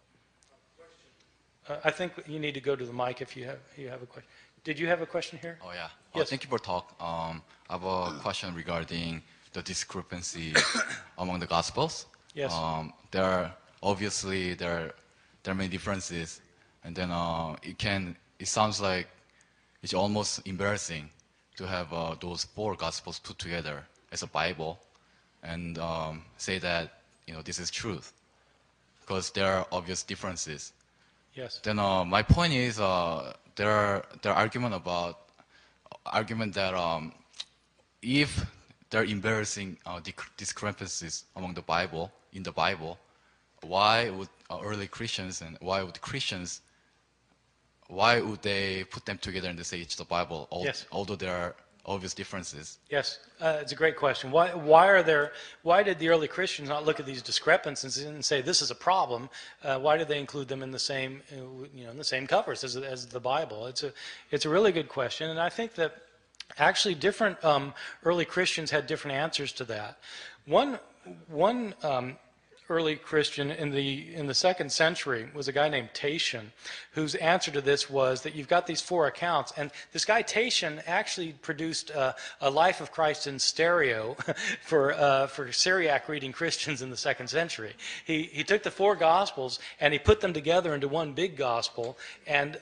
Speaker 3: I think you need to go to the mic if you have a question. Did you have a question here?
Speaker 13: Oh, yeah.
Speaker 3: Yes.
Speaker 13: Thank you for talk. I have a question regarding the discrepancy among the Gospels.
Speaker 3: Yes.
Speaker 13: There are obviously there are many differences, and then it sounds like it's almost embarrassing to have those 4 Gospels put together as a Bible, and say that this is truth, because there are obvious differences.
Speaker 3: Yes.
Speaker 13: Then my point is there are argument that if there are embarrassing discrepancies among the Bible in the Bible, why would early Christians and why would they put them together and they say it's the Bible,
Speaker 3: Yes.
Speaker 13: although there are obvious differences?
Speaker 3: Yes, it's a great question. Why did the early Christians not look at these discrepancies and say this is a problem? Why did they include them in the same, in the same covers as the Bible? It's a really good question, and I think that actually different early Christians had different answers to that. One early Christian in the 2nd century was a guy named Tatian, whose answer to this was that you've got these 4 accounts, and this guy Tatian actually produced a Life of Christ in stereo for Syriac reading Christians in the 2nd century. He took the 4 Gospels and he put them together into one big gospel and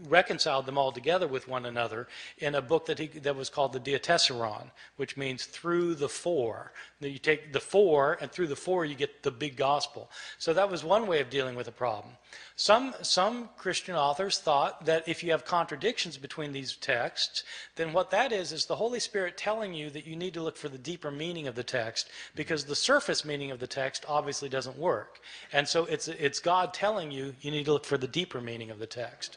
Speaker 3: reconciled them all together with one another in a book that was called the Diatessaron, which means through the 4. You take the 4, and through the 4 you get the big gospel. So that was one way of dealing with the problem. Some Christian authors thought that if you have contradictions between these texts, then what that is the Holy Spirit telling you that you need to look for the deeper meaning of the text, because the surface meaning of the text obviously doesn't work. And so it's God telling you need to look for the deeper meaning of the text.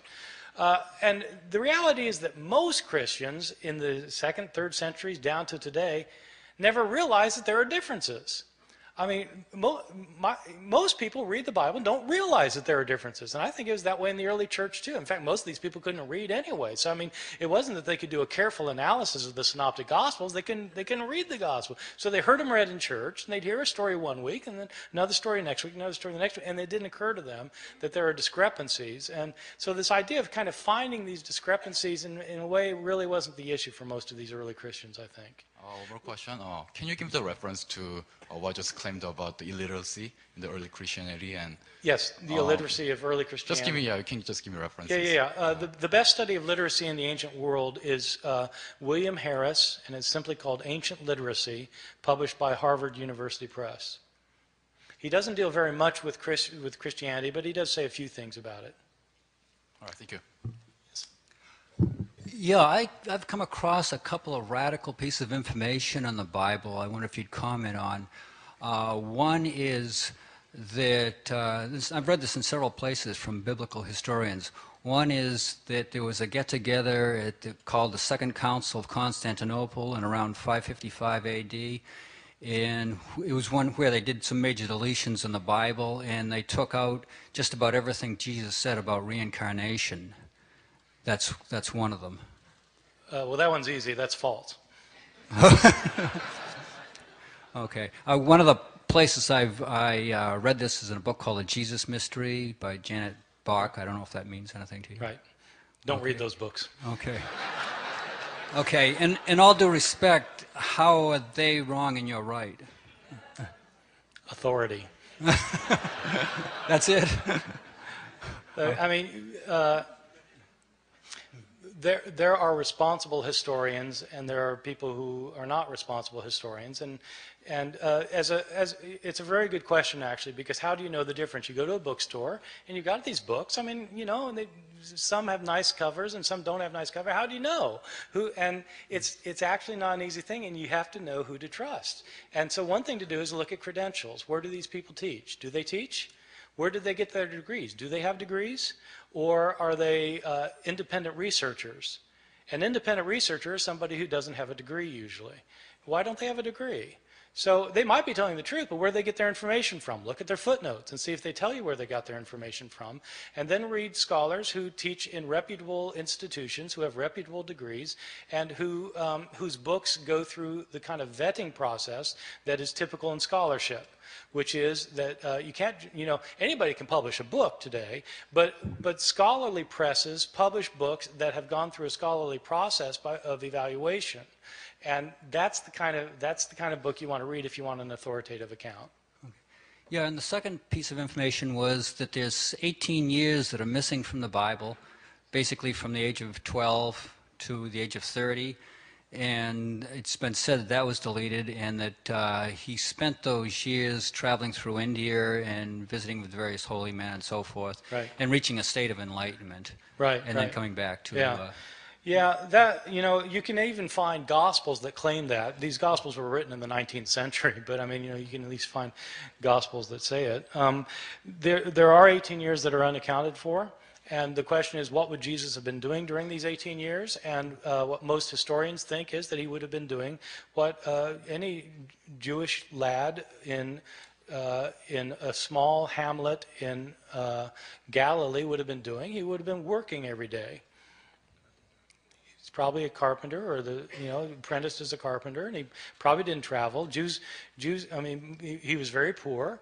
Speaker 3: And the reality is that most Christians in the 2nd, 3rd centuries down to today never realized that there are differences. I mean, most people read the Bible and don't realize that there are differences. And I think it was that way in the early church too. In fact, most of these people couldn't read anyway. So, I mean, it wasn't that they could do a careful analysis of the Synoptic Gospels. They couldn't read the Gospel. So they heard them read in church, and they'd hear a story one week, and then another story next week, another story the next week, and it didn't occur to them that there are discrepancies. And so this idea of kind of finding these discrepancies in a way really wasn't the issue for most of these early Christians, I think.
Speaker 13: One more question. Can you give the reference to what just claimed about the illiteracy in the early Christianity? And
Speaker 3: yes, the illiteracy of early Christianity.
Speaker 13: Can you just give me references?
Speaker 3: Yeah. The best study of literacy in the ancient world is William Harris, and it's simply called Ancient Literacy, published by Harvard University Press. He doesn't deal very much with Christianity, but he does say a few things about it.
Speaker 13: All right, thank you.
Speaker 14: Yeah, I've come across a couple of radical pieces of information on the Bible I wonder if you'd comment on. One is that, I've read this in several places from biblical historians. One is that there was a get-together called the Second Council of Constantinople in around 555 AD. And it was one where they did some major deletions in the Bible, and they took out just about everything Jesus said about reincarnation. That's one of them.
Speaker 3: Well, that one's easy. That's false.
Speaker 14: Okay. One of the places I read this is in a book called The Jesus Mystery by Janet Bach. I don't know if that means anything to you.
Speaker 3: Right. Don't read those books.
Speaker 14: Okay. Okay. And in all due respect, how are they wrong and you're right?
Speaker 3: Authority.
Speaker 14: That's it?
Speaker 3: I mean, there are responsible historians, and there are people who are not responsible historians, and it's a very good question actually, because how do you know the difference? You go to a bookstore and you got these books. I mean, and some have nice covers and some don't have nice covers. How do you know who? And it's actually not an easy thing, and you have to know who to trust. And so one thing to do is look at credentials. Where do these people teach? Do they teach? Where did they get their degrees? Do they have degrees? Or are they independent researchers? An independent researcher is somebody who doesn't have a degree usually. Why don't they have a degree? So they might be telling the truth, but where do they get their information from? Look at their footnotes and see if they tell you where they got their information from. And then read scholars who teach in reputable institutions, who have reputable degrees, and whose books go through the kind of vetting process that is typical in scholarship, which is that you can't, anybody can publish a book today, but scholarly presses publish books that have gone through a scholarly process of evaluation. And that's the kind of book you want to read if you want an authoritative account.
Speaker 14: Yeah, and the second piece of information was that there's 18 years that are missing from the Bible, basically from the age of 12 to the age of 30. And it's been said that that was deleted, and that he spent those years traveling through India and visiting with various holy men and so forth,
Speaker 3: Right.
Speaker 14: and reaching a state of enlightenment.
Speaker 3: Right,
Speaker 14: and
Speaker 3: right.
Speaker 14: then coming back to...
Speaker 3: Yeah. Yeah, that, you can even find gospels that claim that. These gospels were written in the 19th century, but I mean, you can at least find gospels that say it. There are 18 years that are unaccounted for, and the question is, what would Jesus have been doing during these 18 years? And what most historians think is that he would have been doing what any Jewish lad in a small hamlet in Galilee would have been doing. He would have been working every day. Probably a carpenter, or apprenticed as a carpenter, and he probably didn't travel. Jews. I mean, he was very poor,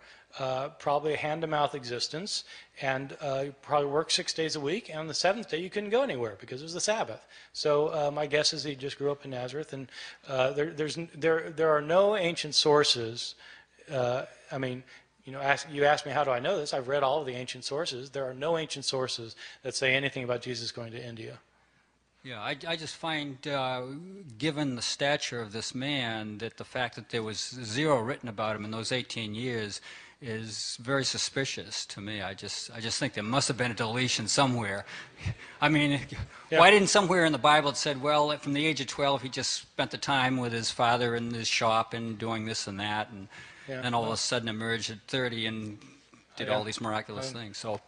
Speaker 3: probably a hand-to-mouth existence, and probably worked 6 days a week. And on the seventh day, you couldn't go anywhere because it was the Sabbath. So my guess is he just grew up in Nazareth. And there are no ancient sources. I mean, you asked me how do I know this? I've read all of the ancient sources. There are no ancient sources that say anything about Jesus going to India.
Speaker 14: Yeah, I just find, given the stature of this man, that the fact that there was zero written about him in those 18 years is very suspicious to me. I just think there must have been a deletion somewhere. I mean,
Speaker 3: Yeah.
Speaker 14: Why didn't somewhere in the Bible it said, well, from the age of 12 he just spent the time with his father in his shop and doing this and that, and
Speaker 3: Yeah.
Speaker 14: then all of a sudden emerged at 30 and did all these miraculous things. So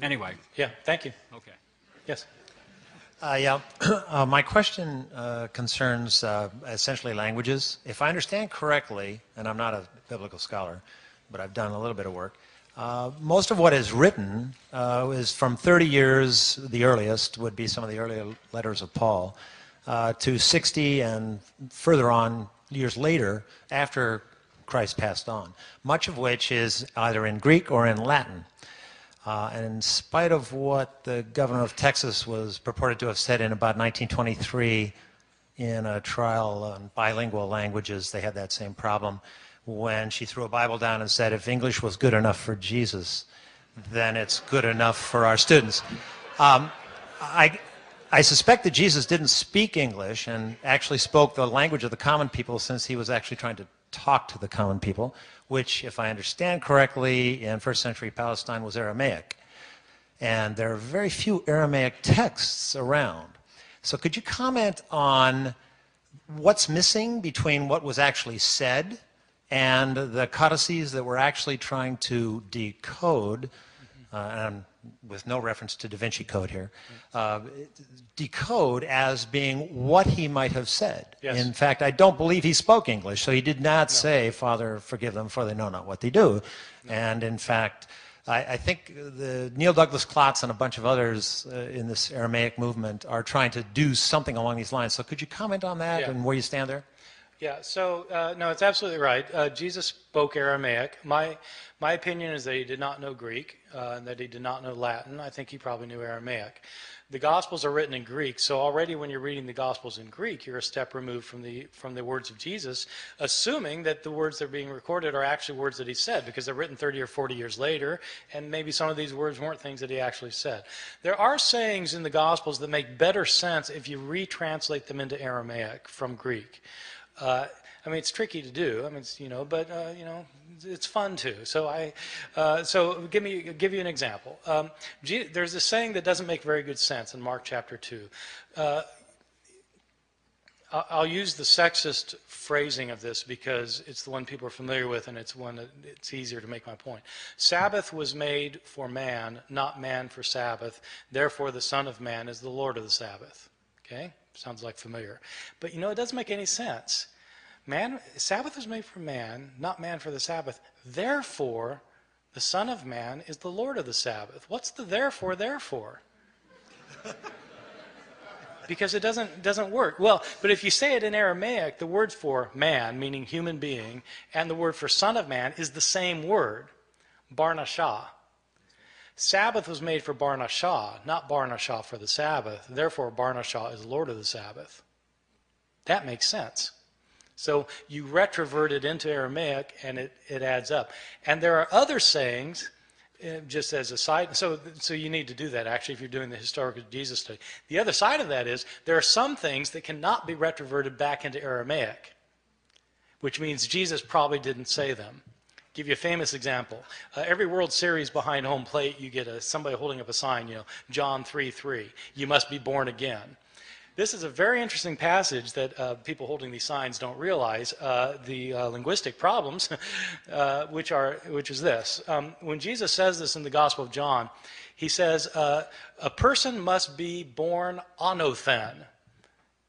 Speaker 14: anyway.
Speaker 3: Yeah, thank you.
Speaker 14: Okay.
Speaker 3: Yes.
Speaker 15: My question concerns essentially languages. If I understand correctly, and I'm not a biblical scholar, but I've done a little bit of work, most of what is written is from 30 years, the earliest would be some of the earlier letters of Paul, to 60 and further on years later after Christ passed on, much of which is either in Greek or in Latin. And in spite of what the governor of Texas was purported to have said in about 1923 in a trial on bilingual languages, they had that same problem when she threw a Bible down and said, if English was good enough for Jesus, then it's good enough for our students. I suspect that Jesus didn't speak English and actually spoke the language of the common people, since he was actually trying to talk to the common people, which, if I understand correctly, in first century Palestine was Aramaic. And there are very few Aramaic texts around. So could you comment on what's missing between what was actually said and the codices that we're actually trying to decode, and with no reference to Da Vinci Code here, decode as being what he might have said.
Speaker 3: Yes.
Speaker 15: In fact, I don't believe he spoke English, so he did not say, Father, forgive them, for they know not what they do. No. And in fact, I think Neil Douglas Klotz and a bunch of others in this Aramaic movement are trying to do something along these lines. So could you comment on that and where you stand there?
Speaker 3: Yeah, so, no, it's absolutely right. Jesus spoke Aramaic. My opinion is that he did not know Greek, and that he did not know Latin. I think he probably knew Aramaic. The Gospels are written in Greek, so already when you're reading the Gospels in Greek, you're a step removed from the words of Jesus, assuming that the words that are being recorded are actually words that he said, because they're written 30 or 40 years later, and maybe some of these words weren't things that he actually said. There are sayings in the Gospels that make better sense if you retranslate them into Aramaic from Greek. I mean, it's tricky to do. I mean, it's, but it's fun too. So so give you an example. There's a saying that doesn't make very good sense in Mark chapter 2. I'll use the sexist phrasing of this because it's the one people are familiar with, and it's one that it's easier to make my point. Sabbath was made for man, not man for Sabbath. Therefore, the Son of Man is the Lord of the Sabbath. Okay? Sounds like familiar. But it doesn't make any sense, Sabbath was made for man, not man for the Sabbath. Therefore, the Son of Man is the Lord of the Sabbath. What's the therefore? Because it doesn't work. Well, but if you say it in Aramaic, the word for man, meaning human being, and the word for Son of Man is the same word, Barnashah. Sabbath was made for Barnashah, not Barnashah for the Sabbath. Therefore, Barnashah is Lord of the Sabbath. That makes sense. So you retrovert it into Aramaic, and it adds up. And there are other sayings, just as a side, so you need to do that, actually, if you're doing the historical Jesus study. The other side of that is, there are some things that cannot be retroverted back into Aramaic, which means Jesus probably didn't say them. Give you a famous example. Every World Series behind home plate, you get somebody holding up a sign, John 3:3, you must be born again. This is a very interesting passage that people holding these signs don't realize, the linguistic problems, which is this. When Jesus says this in the Gospel of John, he says, a person must be born anothen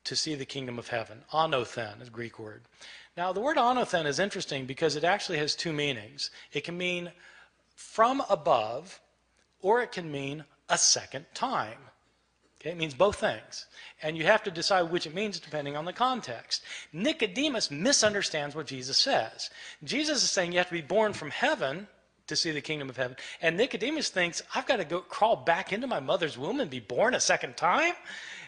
Speaker 3: to see the kingdom of heaven. Anothen is a Greek word. Now, the word anothen is interesting because it actually has two meanings. It can mean from above, or it can mean a second time. Okay, it means both things. And you have to decide which it means depending on the context. Nicodemus misunderstands what Jesus says. Jesus is saying you have to be born from heaven to see the kingdom of heaven. And Nicodemus thinks, I've got to go crawl back into my mother's womb and be born a second time?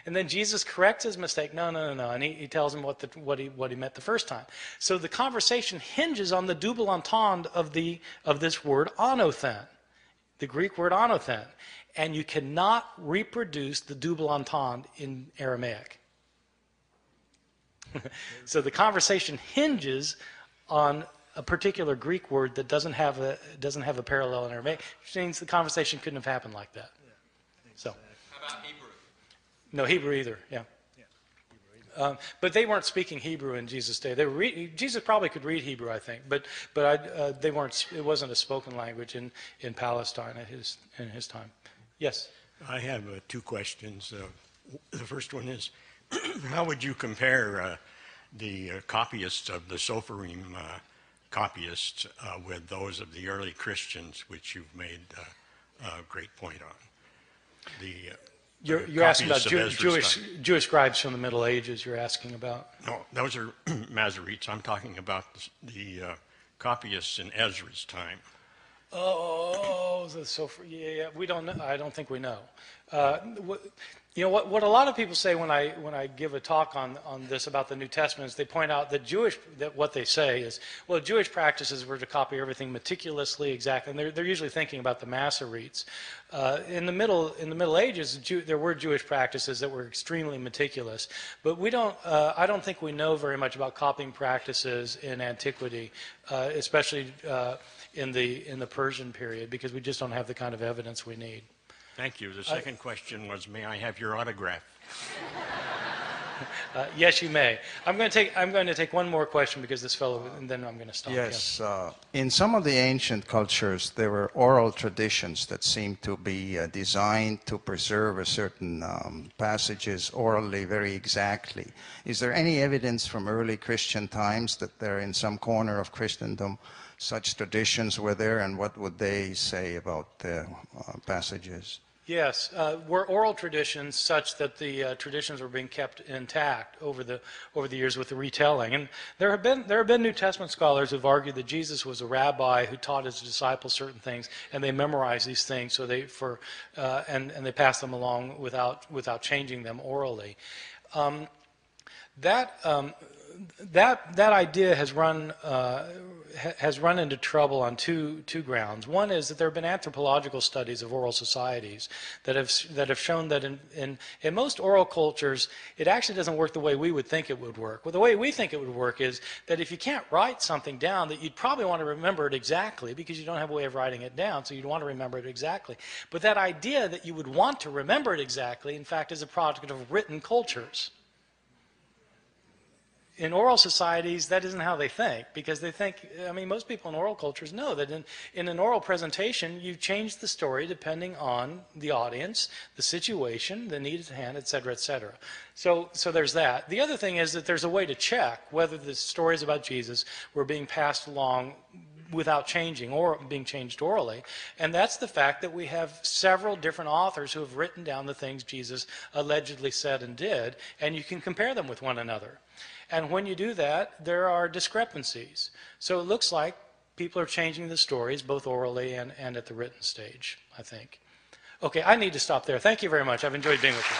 Speaker 3: And then Jesus corrects his mistake. No. And he tells him what he meant the first time. So the conversation hinges on the double entendre of this word anothen, the Greek word anothen. And you cannot reproduce the double entendre in Aramaic. So the conversation hinges on a particular Greek word that doesn't have a parallel in Aramaic, which means the conversation couldn't have happened like that. So.
Speaker 16: How about Hebrew?
Speaker 3: No Hebrew either. Yeah. But they weren't speaking Hebrew in Jesus' day. Jesus probably could read Hebrew, I think, but they weren't. It wasn't a spoken language in Palestine in his time. Yes.
Speaker 17: I have two questions. The first one is, how would you compare the copyists of the Sopherim copyists with those of the early Christians, which you've made a great point on?
Speaker 3: You're asking about Jewish scribes from the Middle Ages. You're asking about?
Speaker 17: No, those are Masoretes. I'm talking about the copyists in Ezra's time.
Speaker 3: Oh, yeah. We don't know. I don't think we know. What a lot of people say when I give a talk on this about the New Testament is they point out that what they say is, well, Jewish practices were to copy everything meticulously, exactly, and they're usually thinking about the Masoretes. In the Middle Ages, there were Jewish practices that were extremely meticulous, but I don't think we know very much about copying practices in antiquity, especially in the Persian period, because we just don't have the kind of evidence we need.
Speaker 17: Thank you. The second question was, may I have your autograph?
Speaker 3: Yes, you may. I'm going to take one more question because this fellow, and then I'm going to stop.
Speaker 18: Yes. In some of the ancient cultures, there were oral traditions that seemed to be designed to preserve a certain passages orally very exactly. Is there any evidence from early Christian times that there, in some corner of Christendom, such traditions were there, and what would they say about the passages?
Speaker 3: Yes, were oral traditions such that the traditions were being kept intact over the years with the retelling. And there have been New Testament scholars who've argued that Jesus was a rabbi who taught his disciples certain things, and they memorized these things so they they passed them along without changing them orally. That idea has run into trouble on two grounds. One is that there have been anthropological studies of oral societies that have shown that in most oral cultures, it actually doesn't work the way we would think it would work. Well, the way we think it would work is that if you can't write something down, that you'd probably want to remember it exactly because you don't have a way of writing it down, so you'd want to remember it exactly. But that idea that you would want to remember it exactly, in fact, is a product of written cultures. in oral societies, that isn't how they think, because they think, I mean, most people in oral cultures know that in an oral presentation, you change the story depending on the audience, the situation, the need at hand, et cetera, et cetera. So there's that. The other thing is that there's a way to check whether the stories about Jesus were being passed along without changing or being changed orally. And that's the fact that we have several different authors who have written down the things Jesus allegedly said and did, and you can compare them with one another. And when you do that, there are discrepancies. So it looks like people are changing the stories both orally and at the written stage, I think. Okay, I need to stop there. Thank you very much. I've enjoyed being with you.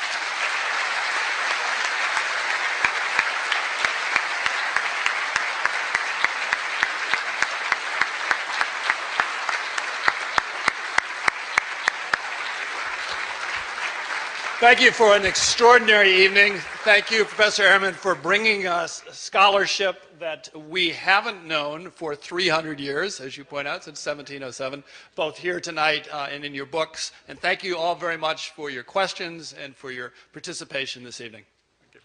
Speaker 1: Thank you for an extraordinary evening. Thank you, Professor Ehrman, for bringing us scholarship that we haven't known for 300 years, as you point out, since 1707, both here tonight and in your books. And thank you all very much for your questions and for your participation this evening. Thank you.